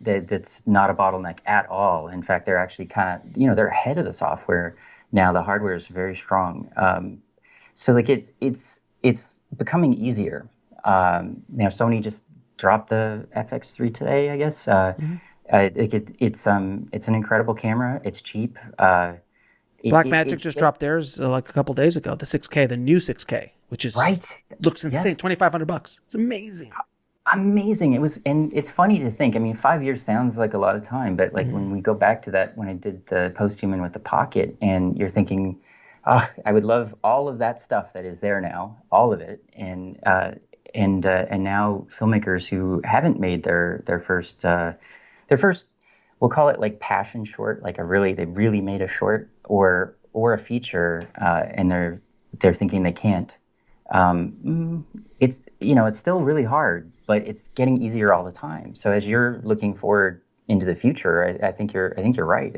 That's not a bottleneck at all. In fact, they're actually kind of they're ahead of the software now. The hardware is very strong. So it's becoming easier. Sony just dropped the FX3 today, I guess. It's an incredible camera. It's cheap. Blackmagic just dropped theirs like a couple days ago. The 6K, the new 6K, which is looks insane. Yes. $2,500. It's amazing. Amazing. And it's funny to think. I mean, 5 years sounds like a lot of time, but when we go back to that, when I did the Posthuman with the Pocket, and you're thinking, I would love all of that stuff that is there now, all of it, and now filmmakers who haven't made their first, we'll call it like passion short, like they really made a short, or or a feature, and they're thinking they can't. It's it's still really hard, but it's getting easier all the time. So as you're looking forward into the future, I think you're right.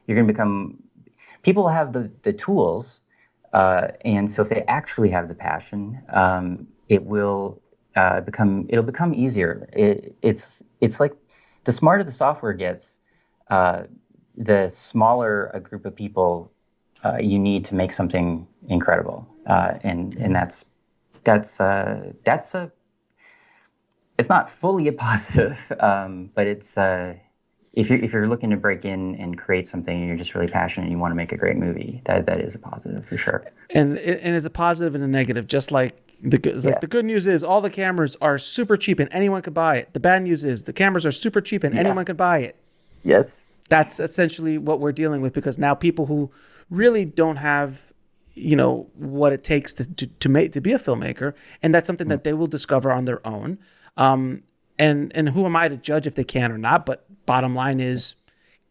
You're going to become people have the tools, and so if they actually have the passion, it'll become easier. It's like the smarter the software gets, the smaller a group of people you need to make something incredible, and that's it's not fully a positive, but it's if you're looking to break in and create something and you're just really passionate and you want to make a great movie, that is a positive for sure. And it's a positive and a negative, just like the good news is all the cameras are super cheap and anyone could buy it. The bad news is the cameras are super cheap and anyone could buy it. Yes. That's essentially what we're dealing with, because now people who really don't have, what it takes to be a filmmaker, and that's something that they will discover on their own. And who am I to judge if they can or not? But bottom line is,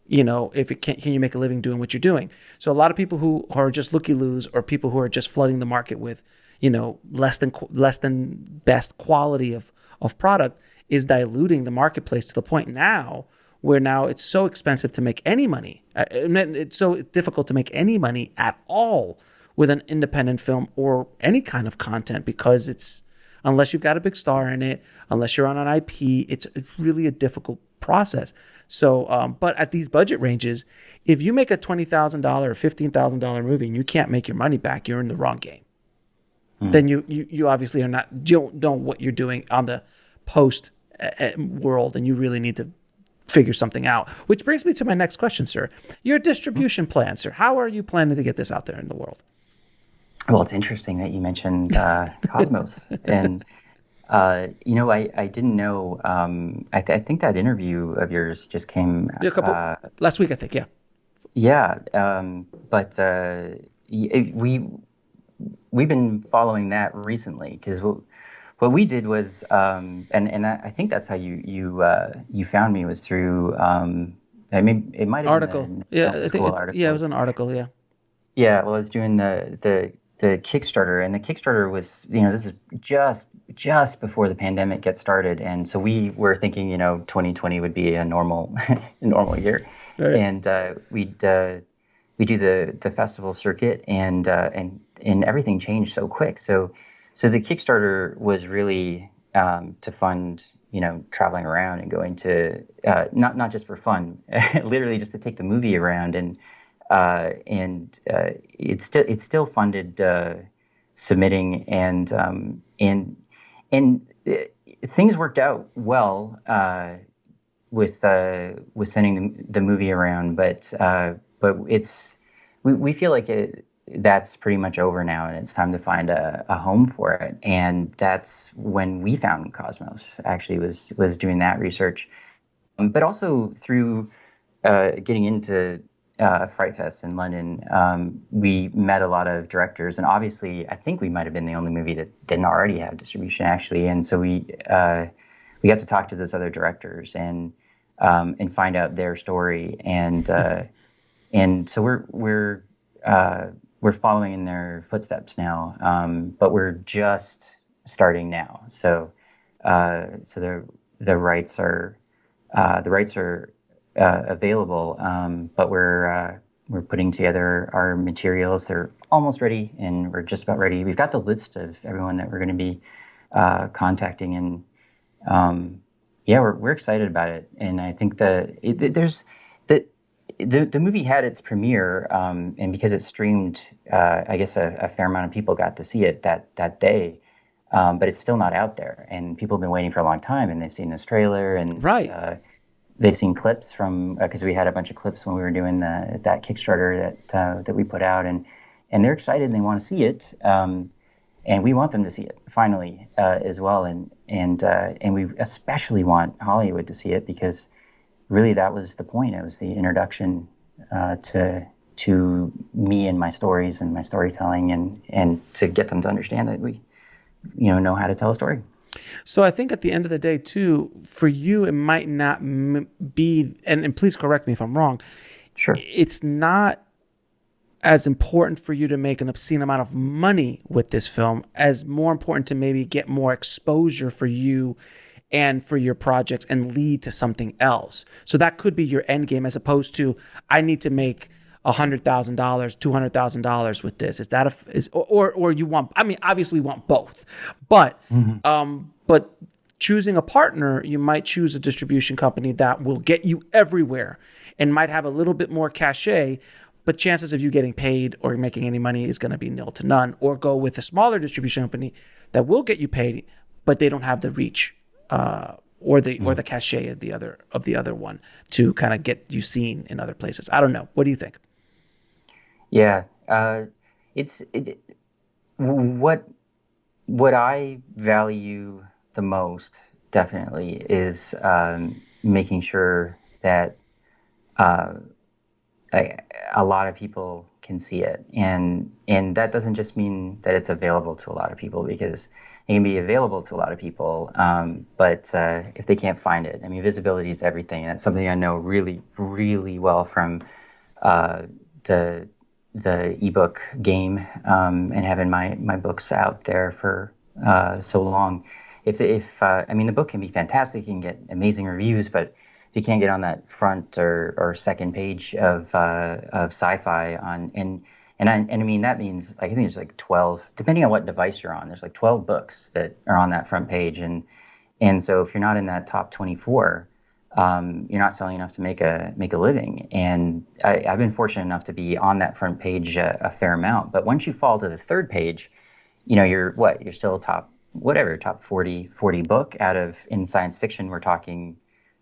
if it can you make a living doing what you're doing? So a lot of people who are just looky-loos, or people who are just flooding the market with, less than best quality of product, is diluting the marketplace to the point now where now it's so expensive to make any money. It's so difficult to make any money at all with an independent film or any kind of content, because it's, unless you've got a big star in it, unless you're on an IP, it's really a difficult process. So, but at these budget ranges, if you make a $20,000 or $15,000 movie and you can't make your money back, you're in the wrong game. Then you obviously are not, you don't know what you're doing on the post world, and you really need to figure something out. Which brings me to my next question, sir. Your distribution plan, sir. How are you planning to get this out there in the world? Well, it's interesting that you mentioned Cosmos, and I didn't know. I think that interview of yours just came last week, I think. Yeah. Yeah, but we've been following that recently, because what we did was, and I think that's how you found me, was through I mean, it might have article. Been I think article. Yeah, it was an article. Yeah. Yeah, well, I was doing the Kickstarter, and the Kickstarter was, this is just before the pandemic gets started, and so we were thinking, 2020 would be a normal year, right. And we do the festival circuit, and everything changed so quick. So the Kickstarter was really to fund, traveling around and going to not just for fun, literally just to take the movie around, and it's still funded submitting, and things worked out well with sending the movie around, but we feel like that's pretty much over now, and it's time to find a home for it. And that's when we found Cosmos. Actually, was doing that research, but also through getting into Fright Fest in London, we met a lot of directors, and obviously, I think we might have been the only movie that didn't already have distribution, actually. And so we got to talk to those other directors and find out their story, and so we're following in their footsteps now, but we're just starting now. So the rights are available, but we're putting together our materials. They're almost ready, and we're just about ready. We've got the list of everyone that we're going to be contacting, and we're excited about it. And I think the movie had its premiere, and because it streamed, I guess a fair amount of people got to see it that day. But it's still not out there, and people have been waiting for a long time, and they've seen this trailer, and right. They've seen clips from, because we had a bunch of clips when we were doing that Kickstarter that we put out, and they're excited and they want to see it, and we want them to see it finally as well, and we especially want Hollywood to see it, because really that was the point. It was the introduction to me and my stories and my storytelling, and to get them to understand that we know how to tell a story. So I think at the end of the day, too, for you, it might not be, and please correct me if I'm wrong. Sure. It's not as important for you to make an obscene amount of money with this film as more important to maybe get more exposure for you and for your projects and lead to something else. So that could be your end game, as opposed to, I need to make $100,000, $200,000 with this. Is that or you want? I mean, obviously we want both, but but choosing a partner, you might choose a distribution company that will get you everywhere and might have a little bit more cachet, but chances of you getting paid or making any money is going to be nil to none. Or go with a smaller distribution company that will get you paid, but they don't have the reach or the cachet of the other one to kind of get you seen in other places. I don't know. What do you think? Yeah, what I value the most definitely is making sure that a lot of people can see it, and that doesn't just mean that it's available to a lot of people, because it can be available to a lot of people, but if they can't find it, I mean, visibility is everything, and it's something I know really, really well from the ebook game, and having my books out there for so long. I mean, the book can be fantastic, you can get amazing reviews, but if you can't get on that front or second page of sci-fi I mean, that means, like, I think there's like 12, depending on what device you're on, there's like 12 books that are on that front page, and so if you're not in that top 24, you're not selling enough to make a living. And I've been fortunate enough to be on that front page a fair amount, but once you fall to the third page, you know, you're still top 40 book out of, in science fiction, we're talking,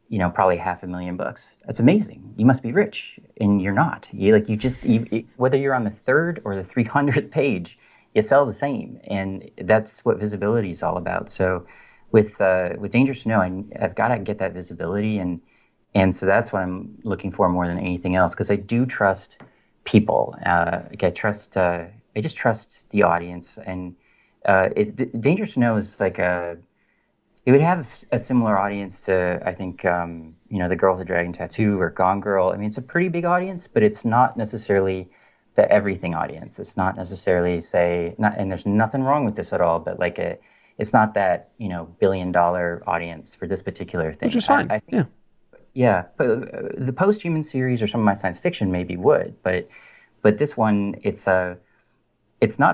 you know, probably 500,000 books. That's amazing. You must be rich, and you're not. Whether you're on the third or the 300th page, you sell the same, and that's what visibility is all about. So, with Dangerous to Know, I've got to get that visibility, and so that's what I'm looking for more than anything else, because I do trust people. I just trust the audience, and Dangerous to Know is like it would have a similar audience to, I think, The Girl with the Dragon Tattoo or Gone Girl. I mean, it's a pretty big audience, but it's not necessarily the everything audience. It's not necessarily, and there's nothing wrong with this at all, but it's not that, $1 billion audience for this particular thing. Which is fine. I think, yeah. But the Post-Human series or some of my science fiction maybe would, but this one, it's not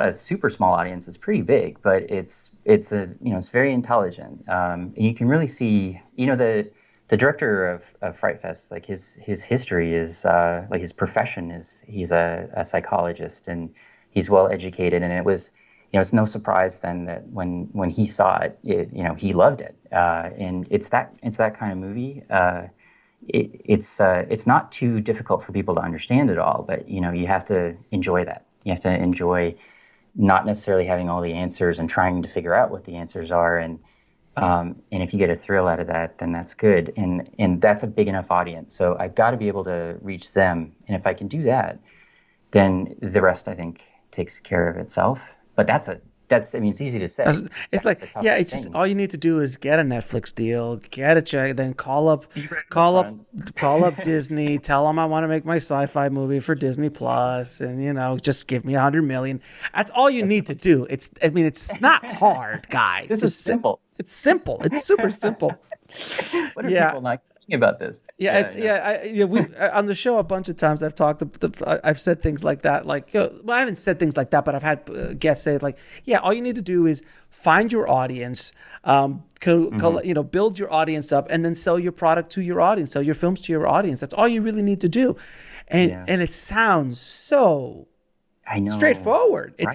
a super small audience. It's pretty big, but it's very intelligent. And you can really see, the director of Fright Fest, like his history is, like his profession is, he's a psychologist, and he's well educated. And it was, it's no surprise then that when he saw it, he loved it. And it's that kind of movie. It's not too difficult for people to understand it all, but you have to enjoy that. You have to enjoy not necessarily having all the answers and trying to figure out what the answers are. And if you get a thrill out of that, then that's good. And that's a big enough audience. So I've got to be able to reach them. And if I can do that, then the rest, I think, takes care of itself. But I mean, it's easy to say. It's just all you need to do is get a Netflix deal, get a check, then call up Disney, tell them I want to make my sci-fi movie for Disney Plus, and just give me $100 million. That's all you need to do. It's not hard, guys. This is simple. It's simple. It's super simple. What are people not thinking about this? We on the show a bunch of times I've talked. I've said things like that. Like, I haven't said things like that, but I've had guests say like, all you need to do is find your audience, build your audience up, and then sell your product to your audience, sell your films to your audience. That's all you really need to do, and it sounds so straightforward. Right? It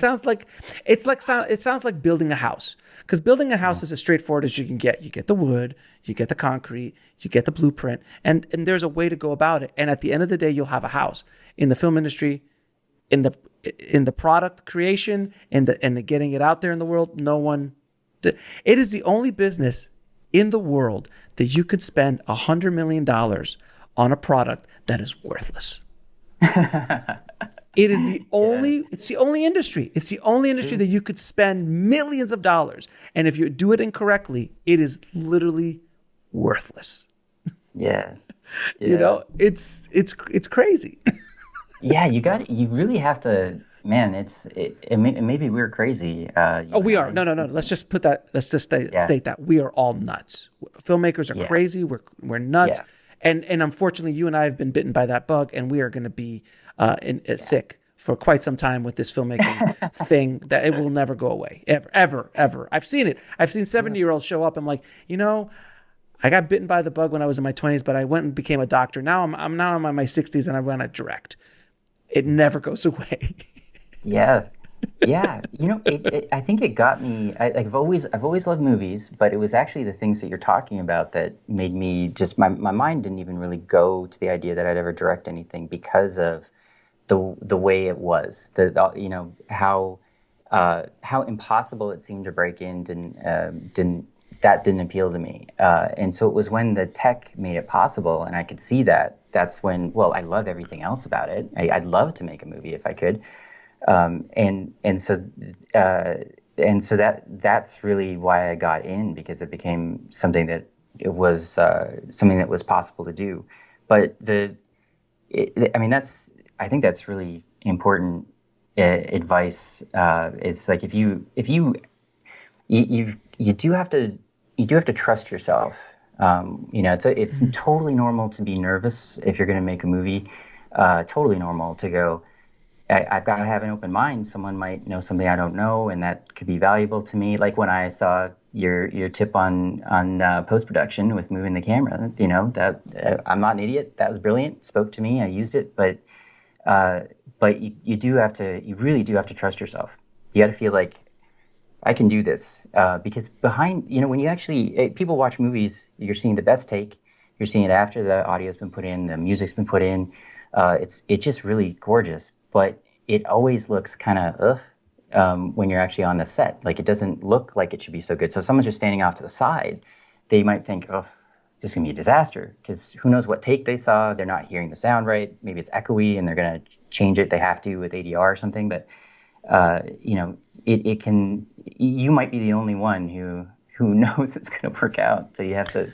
sounds like building a house. Because building a house is as straightforward as you can get. You get the wood, you get the concrete, you get the blueprint, and there's a way to go about it. And at the end of the day, you'll have a house. In the film industry, in the product creation, and the getting it out there in the world, it is the only business in the world that you could spend $100 million on a product that is worthless. It is the only. It's the only industry. It's the only industry that you could spend millions of dollars, and if you do it incorrectly, it is literally worthless. Yeah. It's crazy. Yeah, you really have to, man, maybe we're crazy, Oh, you and we are. I. No, no, no. Let's just put that. Let's just Yeah, state that we are all nuts. Filmmakers are yeah, crazy. We're nuts, yeah, and unfortunately, you and I have been bitten by that bug, and we are going to be sick for quite some time with this filmmaking yeah. thing. That it will never go away, ever, ever, ever. I've seen it. I've seen 70-year-olds show up. I'm like, I got bitten by the bug when I was in my 20s, but I went and became a doctor. Now I'm now in my 60s, and I want to direct. It never goes away. Yeah. Yeah, I think it got me. I've always loved movies, but it was actually the things that you're talking about that made me just my mind didn't even really go to the idea that I'd ever direct anything because of the way it was. How impossible it seemed to break in didn't appeal to me. And so it was when the tech made it possible, and I could see that. That's when, well, I love everything else about it. I'd love to make a movie if I could. And uh, so that's really why I got in, because it became something that it was something that was possible to do. But I mean, I think that's really important advice. Is like you do have to trust yourself. It's totally normal to be nervous if you're going to make a movie. Totally normal to go, I've got to have an open mind. Someone might know something I don't know, and that could be valuable to me. Like when I saw your tip on post production with moving the camera, that I'm not an idiot. That was brilliant. Spoke to me. I used it, but you really do have to trust yourself. You got to feel like I can do this, because behind, when you actually people watch movies, you're seeing the best take. You're seeing it after the audio's been put in, the music's been put in. It's just really gorgeous, but it always looks kind of when you're actually on the set. Like it doesn't look like it should be so good. So if someone's just standing off to the side, they might think, oh, this is gonna be a disaster, because who knows what take they saw? They're not hearing the sound right. Maybe it's echoey, and they're gonna change it. They have to with ADR or something. But it can. You might be the only one who knows it's gonna work out. So you have to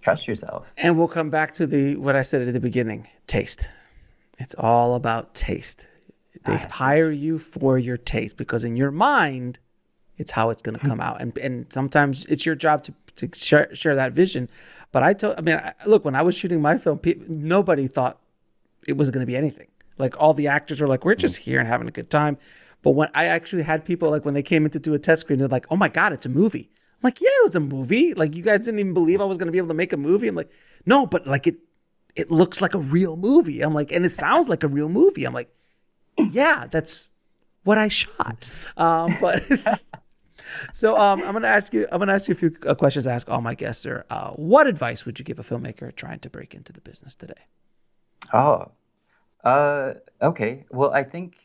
trust yourself. And we'll come back to what I said at the beginning: taste. It's all about taste. They hire you for your taste, because in your mind, it's how it's going to come out. And sometimes it's your job to share that vision. But look, when I was shooting my film, nobody thought it was going to be anything. Like all the actors were like, we're just here and having a good time. But when I actually had people, like when they came in to do a test screen, they're like, oh my God, it's a movie. I'm like, yeah, it was a movie. Like you guys didn't even believe I was going to be able to make a movie. I'm like, no, but like it looks like a real movie. I'm like, and it sounds like a real movie. I'm like, yeah, that's what I shot. But so I'm gonna ask you a few questions I ask all my guests. Are what advice would you give a filmmaker trying to break into the business today? Oh, okay. Well, I think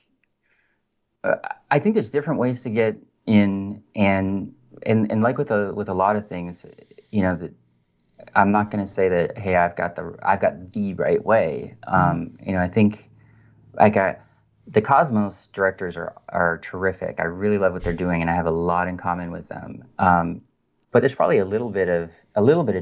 there's different ways to get in, and like with a lot of things, that I'm not going to say that, hey, I've got the right way. I think like the Cosmos directors are terrific. I really love what they're doing, and I have a lot in common with them. But there's probably a little bit of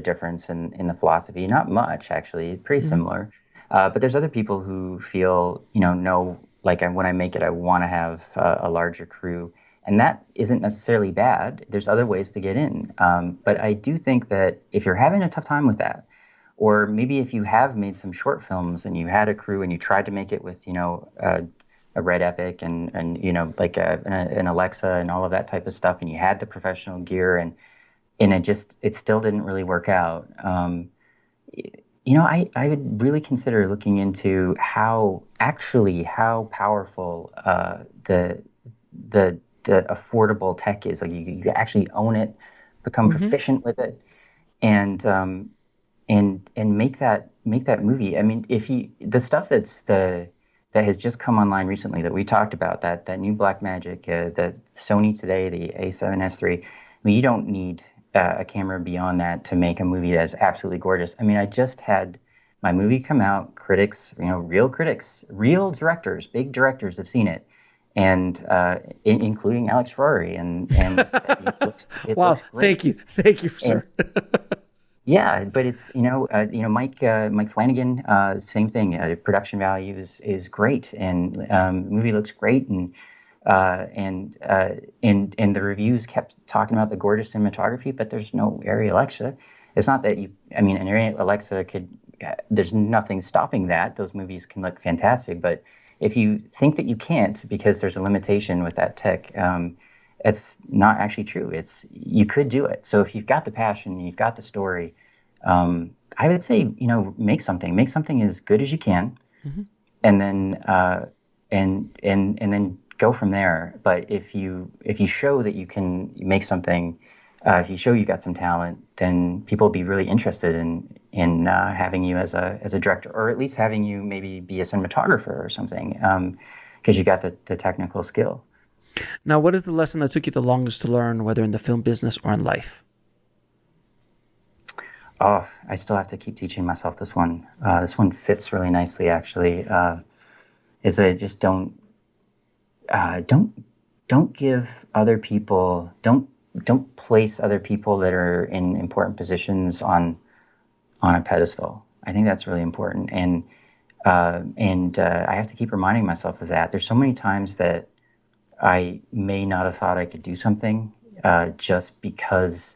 difference in the philosophy. Not much, actually, pretty similar. But there's other people who feel, no, like when I make it, I want to have a larger crew. And that isn't necessarily bad. There's other ways to get in. But I do think that if you're having a tough time with that, or maybe if you have made some short films and you had a crew and you tried to make it with, a Red Epic and like an Alexa and all of that type of stuff, and you had the professional gear and it still didn't really work out. I would really consider looking into how powerful the affordable tech is. Like you actually own it, become proficient with it, and make that movie. I mean, the stuff that has just come online recently that we talked about, that new Blackmagic, the Sony today, the A7S III. I mean, you don't need a camera beyond that to make a movie that's absolutely gorgeous. I mean, I just had my movie come out. Critics, real critics, real directors, big directors have seen it, and including Alex Ferrari, and said it Wow, looks great. thank you, sir. Yeah, but it's Mike Flanagan, same thing. Production value is great, and the movie looks great, and the reviews kept talking about the gorgeous cinematography, but there's no Arri Alexa. It's not that an Arri Alexa could. There's nothing stopping that. Those movies can look fantastic, but if you think that you can't because there's a limitation with that tech, it's not actually true. You could do it. So if you've got the passion, you've got the story, I would say, make something as good as you can, Mm-hmm. and then and then go from there. But if you show that you can make something, if you show you got some talent, then people will be really interested in having you as a director, or at least having you maybe be a cinematographer or something, because you got the technical skill. Now, what is the lesson that took you the longest to learn, whether in the film business or in life? Oh, I still have to keep teaching myself this one. This one fits really nicely, actually. Is that just don't give other people don't place other people that are in important positions on a pedestal. I think that's really important, and I have to keep reminding myself of that. There's so many times that I may not have thought I could do something just because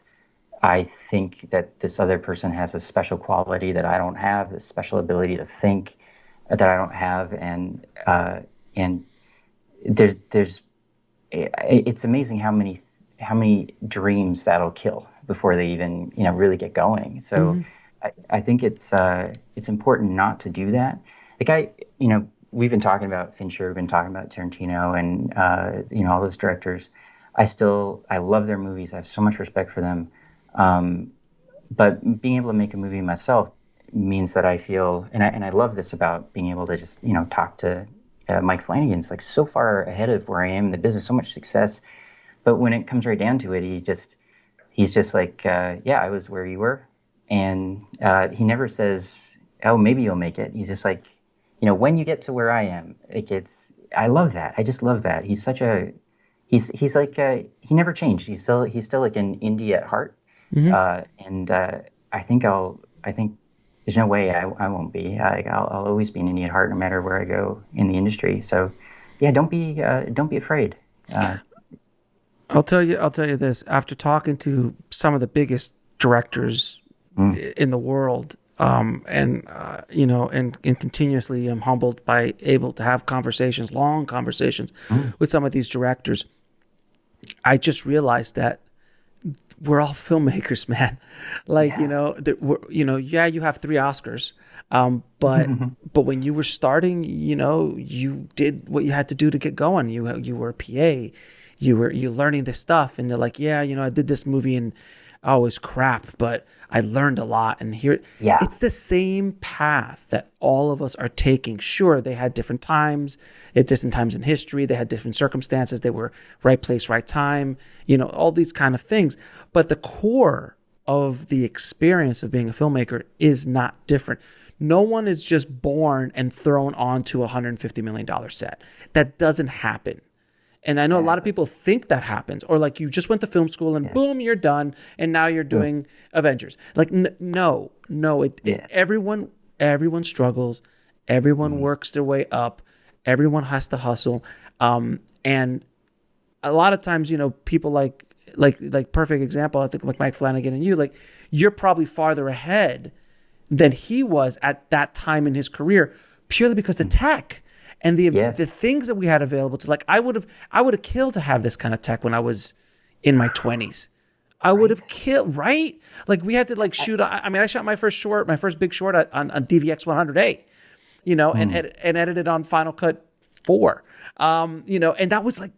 I think that this other person has a special quality that I don't have, this special ability to think that I don't have, and there's it's amazing how many dreams that'll kill before they even really get going. So Mm-hmm. I think it's important not to do that. We've been talking about Fincher, we've been talking about Tarantino, and all those directors. I love their movies. I have so much respect for them. But being able to make a movie myself means that I feel, and I love this about being able to just talk to Mike Flanagan's like so far ahead of where I am in the business, so much success. But when it comes right down to it, he's just like, yeah, I was where you were, and he never says, oh, maybe you'll make it. He's just like, when you get to where I am, I love that. I just love that. He's like he never changed. He's still like an indie at heart. Mm-hmm. And I think there's no way I won't be. I'll always be an indie at heart, no matter where I go in the industry. So, yeah, don't be afraid. I'll tell you this. After talking to some of the biggest directors in the world, and continuously am humbled by able to have long conversations with some of these directors, I just realized that we're all filmmakers, man. Like, yeah, you have 3 Oscars. But when you were starting, you did what you had to do to get going. You were a PA, you're learning this stuff, and they're like, yeah, I did this movie and oh, it's crap, but I learned a lot. And it's the same path that all of us are taking. Sure, they had different times, at different times in history, they had different circumstances, they were right place, right time, all these kind of things. But the core of the experience of being a filmmaker is not different. No one is just born and thrown onto a $150 million set. That doesn't happen. And I know a lot of people think that happens, or like you just went to film school and boom, you're done, and now you're doing Avengers. Like no, everyone struggles, everyone works their way up, everyone has to hustle, and a lot of times, people like perfect example, I think like Mike Flanagan and you, like you're probably farther ahead than he was at that time in his career, purely because of tech. And the things that we had available to, like, I would have killed to have this kind of tech when I was in my 20s. I would have killed, right? Like we had to like shoot. I shot my first big short on DVX 100A, and edited on Final Cut 4, and that was like,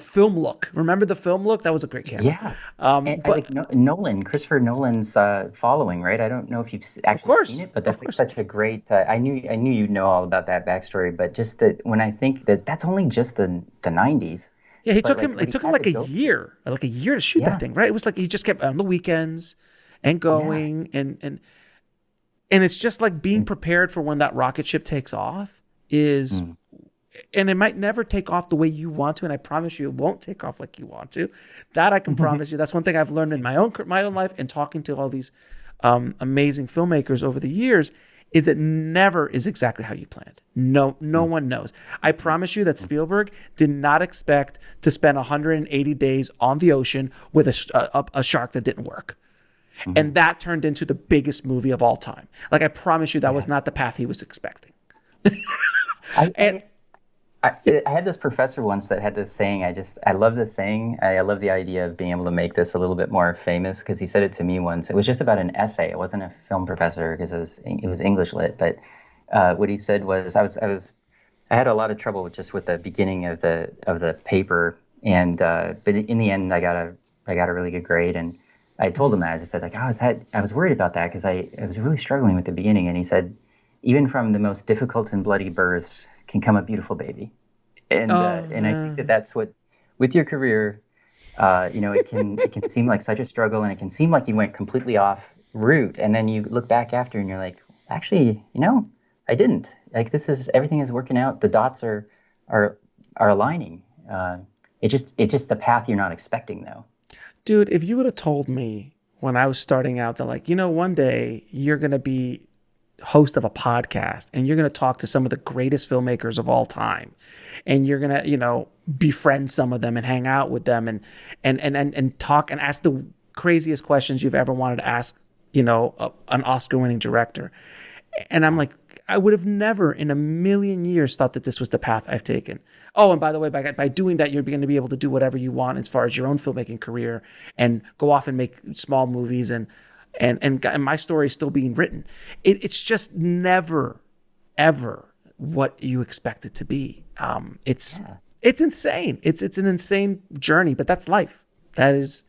film look. Remember the film look? That was a great camera. Yeah. Christopher Nolan's Following, right? I don't know if you've actually seen it, but that's like such a great. I knew you'd know all about that backstory, but just that when I think that's only just the 90s. Yeah, it took him like a year to shoot that thing, right? It was like he just kept on the weekends and going and it's just like being prepared for when that rocket ship takes off is and it might never take off the way you want to, and I promise you it won't take off like you want to. That I can promise you. That's one thing I've learned in my own life and talking to all these amazing filmmakers over the years, is it never is exactly how you planned. No one knows. I promise you that Spielberg did not expect to spend 180 days on the ocean with a shark that didn't work. And that turned into the biggest movie of all time. Like, I promise you that was not the path he was expecting. I had this professor once that had this saying. I love this saying. I love the idea of being able to make this a little bit more famous, because he said it to me once. It was just about an essay. It wasn't a film professor, because it was English lit. But what he said was, I had a lot of trouble with the beginning of the paper, and but in the end I got a really good grade. And I told him that. I just said, like, I was worried about that, because I was really struggling with the beginning. And he said, even from the most difficult and bloody births can come a beautiful baby. And I think that's what, with your career, it can seem like such a struggle, and it can seem like you went completely off route. And then you look back after and you're like, actually, I didn't. Like, everything is working out. The dots are aligning. It's just the path you're not expecting, though. Dude, if you would have told me when I was starting out that, like, one day you're going to be host of a podcast and you're going to talk to some of the greatest filmmakers of all time, and you're going to, befriend some of them and hang out with them and talk and ask the craziest questions you've ever wanted to ask, an Oscar-winning director. And I'm like, I would have never in a million years thought that this was the path I've taken. Oh, and by the way, by doing that, you're going to be able to do whatever you want as far as your own filmmaking career and go off and make small movies, and my story is still being written. It's just never, ever what you expect it to be. It's insane. It's an insane journey, but that's life. That is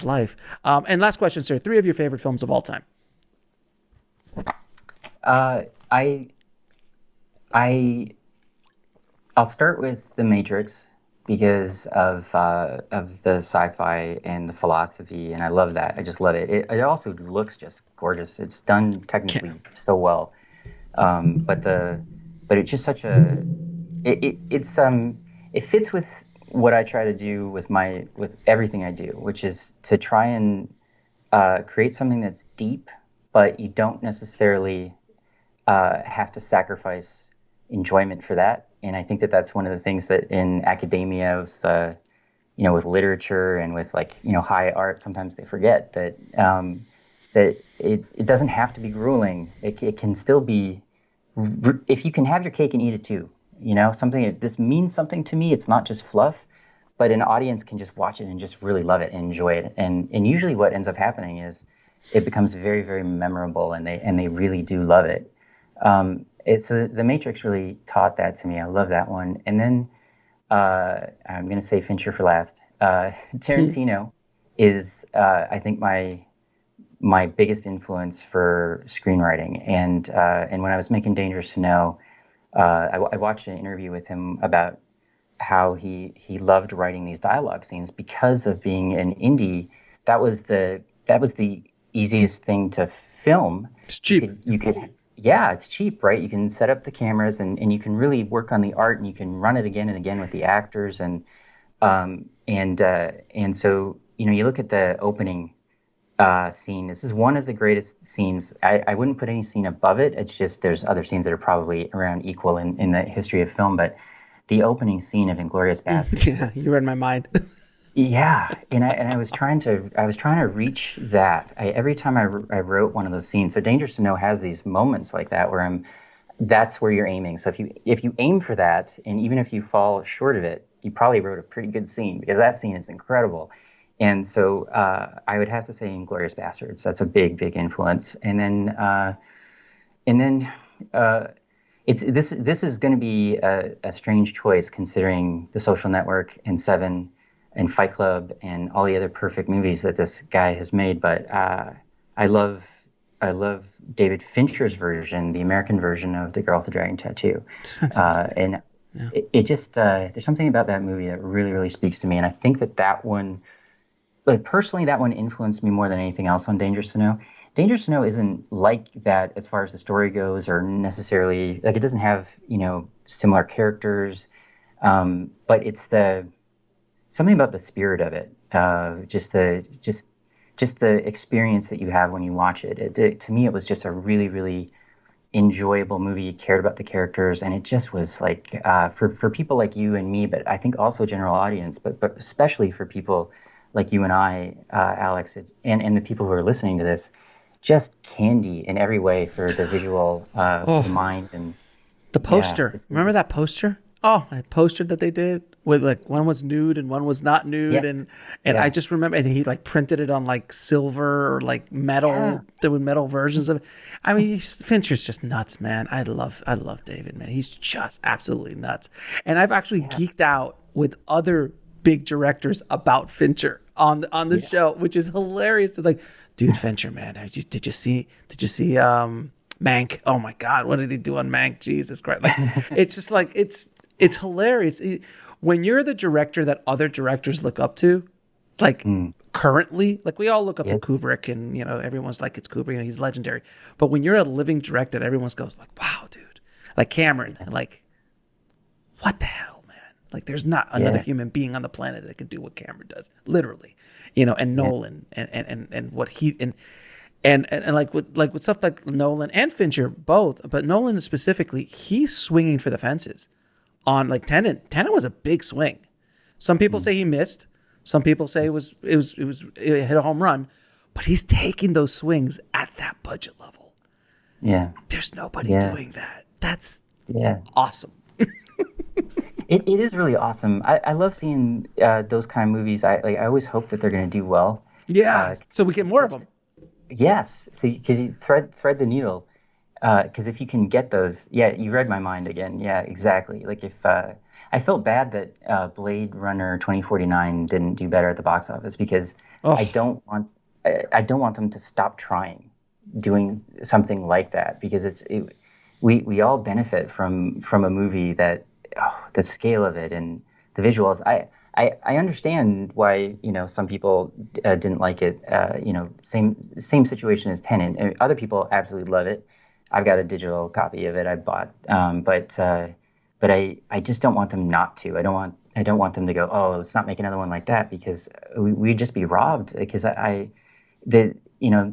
life. And last question, sir. 3 of your favorite films of all time. I'll start with The Matrix, because of the sci-fi and the philosophy, and I love that. I just love it. It also looks just gorgeous. It's done technically so well, but it's just such a it fits with what I try to do with everything I do, which is to try and create something that's deep, but you don't necessarily have to sacrifice enjoyment for that. And I think that that's one of the things that in academia, with literature and with high art, sometimes they forget that it doesn't have to be grueling. It can still be, if you can have your cake and eat it too. This means something to me. It's not just fluff, but an audience can just watch it and just really love it and enjoy it. And usually what ends up happening is it becomes very, very memorable, and they really do love it. So The Matrix really taught that to me. I love that one. And then I'm going to say Fincher for last. Tarantino is, I think, my biggest influence for screenwriting. And when I was making Dangerous to Know, I watched an interview with him about how he loved writing these dialogue scenes because of being an indie. That was the easiest thing to film. It's cheap. Yeah, it's cheap, right? You can set up the cameras and you can really work on the art, and you can run it again and again with the actors, and so you look at the opening scene. This is one of the greatest scenes. I wouldn't put any scene above it. It's just there's other scenes that are probably around equal in the history of film, but the opening scene of Inglourious Basterds. Yeah, you read my mind. Yeah, and I was trying to reach that. Every time I wrote one of those scenes. So Dangerous to Know has these moments like that where that's where you're aiming. So if you aim for that, and even if you fall short of it, you probably wrote a pretty good scene, because that scene is incredible. And so I would have to say Inglourious Basterds. That's a big influence. And then this is going to be a strange choice, considering The Social Network and Seven and Fight Club and all the other perfect movies that this guy has made. But I love David Fincher's version, the American version of The Girl with the Dragon Tattoo. It just there's something about that movie that really, really speaks to me. And I think that one, like personally, that one influenced me more than anything else on Dangerous to Know. Dangerous to Know isn't like that as far as the story goes, or necessarily, like, it doesn't have, similar characters, but it's the something about the spirit of it, just the experience that you have when you watch it. To me, it was just a really, really enjoyable movie. Cared about the characters, and it just was like for people like you and me, but I think also general audience, but especially for people like you and I, Alex, and the people who are listening to this, just candy in every way for the visual, for the Oh, mind, and the yeah, poster. Remember that poster? Oh, that poster that they did with like one was nude and one was not nude, yes, and I yeah, just remember, and he like printed it on like silver or like yeah, metal. There were metal versions of it. I mean, Fincher's just nuts, man. I love David, man. He's just absolutely nuts. And I've actually yeah, geeked out with other big directors about Fincher on the yeah, show, which is hilarious. It's like, dude, Fincher, man, did you see Mank? Oh my God, what did he do on Mank? Jesus Christ! Like, it's just like it's hilarious. When you're the director that other directors look up to, like mm, currently, like we all look up to yes, Kubrick, and everyone's like, it's Kubrick, and he's legendary. But when you're a living director, everyone goes like, wow, dude, like Cameron, like what the hell, man? Like there's not another yeah, human being on the planet that could do what Cameron does, literally, and yeah, Nolan and what he and like with stuff like Nolan and Fincher both, but Nolan specifically, he's swinging for the fences on like Tenet. Tenet was a big swing. Some people mm, say he missed. Some people say it hit a home run, but he's taking those swings at that budget level. yeah, There's nobody yeah, doing that. That's yeah. awesome. It is really awesome. I love seeing those kind of movies. I always hope that they're going to do well. Yeah. Uh, So we get more of them. yes, because you thread the needle. Because if you can get those, yeah, you read my mind again. Yeah, exactly. Like if I felt bad that Blade Runner 2049 didn't do better at the box office because I Oh, don't want I don't want them to stop trying doing something like that because we all benefit from a movie that the scale of it and the visuals. I understand why some people didn't like it. Same situation as Tenet. And other people absolutely love it. I've got a digital copy of it I bought, but I just don't want them not to. I don't want them to go, oh, let's not make another one like that because we'd just be robbed. Because the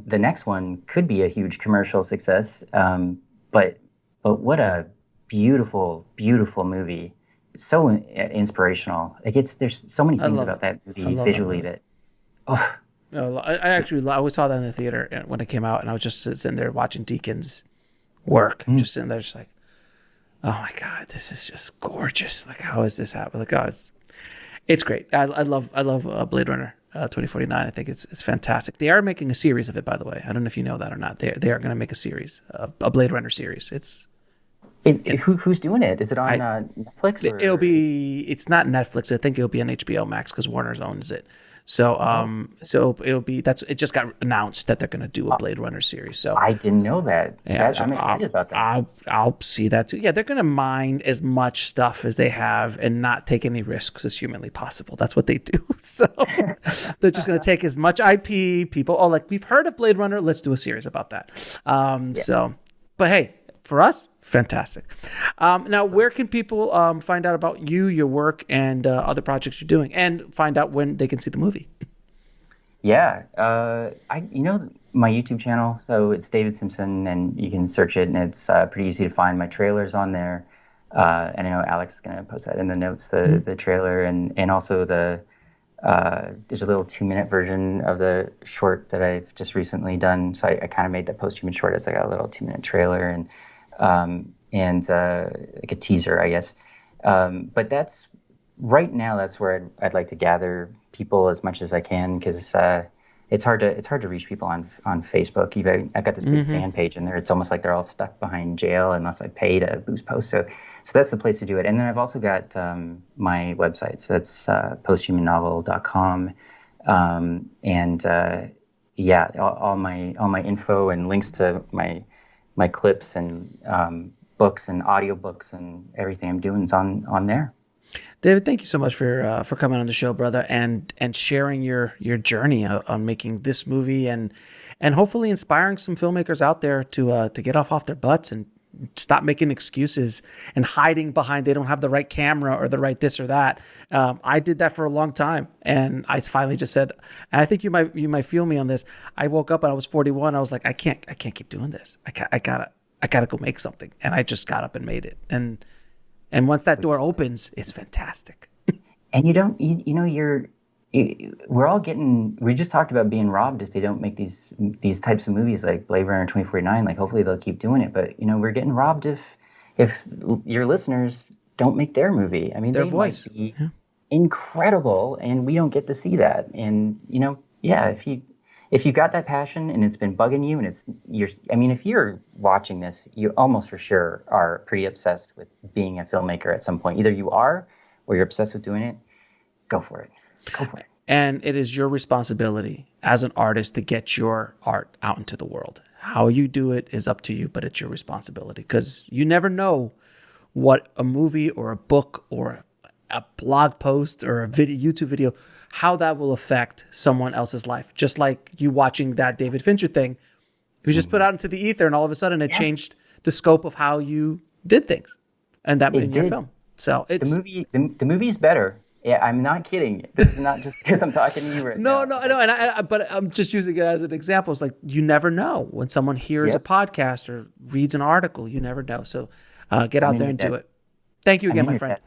next one could be a huge commercial success, but what a beautiful, beautiful movie. So inspirational. Like there's so many I things love it. about that I movie love that visually movie. that oh No, I actually I always saw that in the theater when it came out, and I was just sitting there watching Deacon's work, mm, just sitting there, just like, oh my God, this is just gorgeous. Like, how is this happening? Like, oh, it's great. I love Blade Runner 2049. I think it's fantastic. They are making a series of it, by the way. I don't know if you know that or not. They are going to make a series, a Blade Runner series. who's doing it? Is it on I Netflix it'll or be it's not Netflix. I think it'll be on HBO Max because Warner owns it. So oh so it'll be it just got announced that they're going to do a Blade Runner series. So I didn't know that. yeah, That so I'm excited about that. I'll see that too. Yeah, they're gonna mine as much stuff as they have and not take any risks as humanly possible. That's what they do. So they're just gonna take as much IP. People, oh, like we've heard of Blade Runner. Let's do a series about that. Yeah. But hey, for us, fantastic. Now, where can people find out about you, your work, and other projects you're doing, and find out when they can see the movie? Yeah, I my YouTube channel, so it's David Simpson, and you can search it, and it's pretty easy to find. My trailer's on there, and I know Alex is gonna post that in the notes, the trailer, and also there's a little 2-minute version of the short that I've just recently done. So I kind of made that post-human short as like a little 2-minute trailer and like a teaser, I guess. But that's right now. That's where I'd like to gather people as much as I can because it's hard to reach people on Facebook. I've got this big fan page in there. It's almost like they're all stuck behind jail unless I pay to boost posts. So that's the place to do it. And then I've also got my website. So that's posthumanovel.com. Yeah, all my info and links to my clips and books and audiobooks and everything I'm doing is on there. David, thank you so much for coming on the show, brother, and sharing your journey on making this movie and hopefully inspiring some filmmakers out there to get off their butts and stop making excuses and hiding behind they don't have the right camera or the right this or that. I did that for a long time, and I finally just said, and I think you might feel me on this. I woke up and I was 41. I was like, I can't keep doing this. I gotta go make something, and I just got up and made it. And once that door opens, it's fantastic. And we just talked about being robbed if they don't make these types of movies like Blade Runner 2049. Like, hopefully they'll keep doing it, but we're getting robbed if your listeners don't make their movie. I mean, their they voice might be incredible, and we don't get to see that. And if you got that passion and it's been bugging you, and if you're watching this, you almost for sure are pretty obsessed with being a filmmaker at some point. Either you are, or you're obsessed with doing it. Go for it. And it is your responsibility as an artist to get your art out into the world. How you do it is up to you, but it's your responsibility, because you never know what a movie or a book or a blog post or a YouTube video, how that will affect someone else's life. Just like you watching that David Fincher thing. If you just put out into the ether and all of a sudden it changed the scope of how you did things, and that made your film. So it's the movie's better. Yeah, I'm not kidding. This is not just because I'm talking to you right now. No, but I'm just using it as an example. It's like, you never know when someone hears a podcast or reads an article. You never know. So get out there and do it. Thank you again, my friend.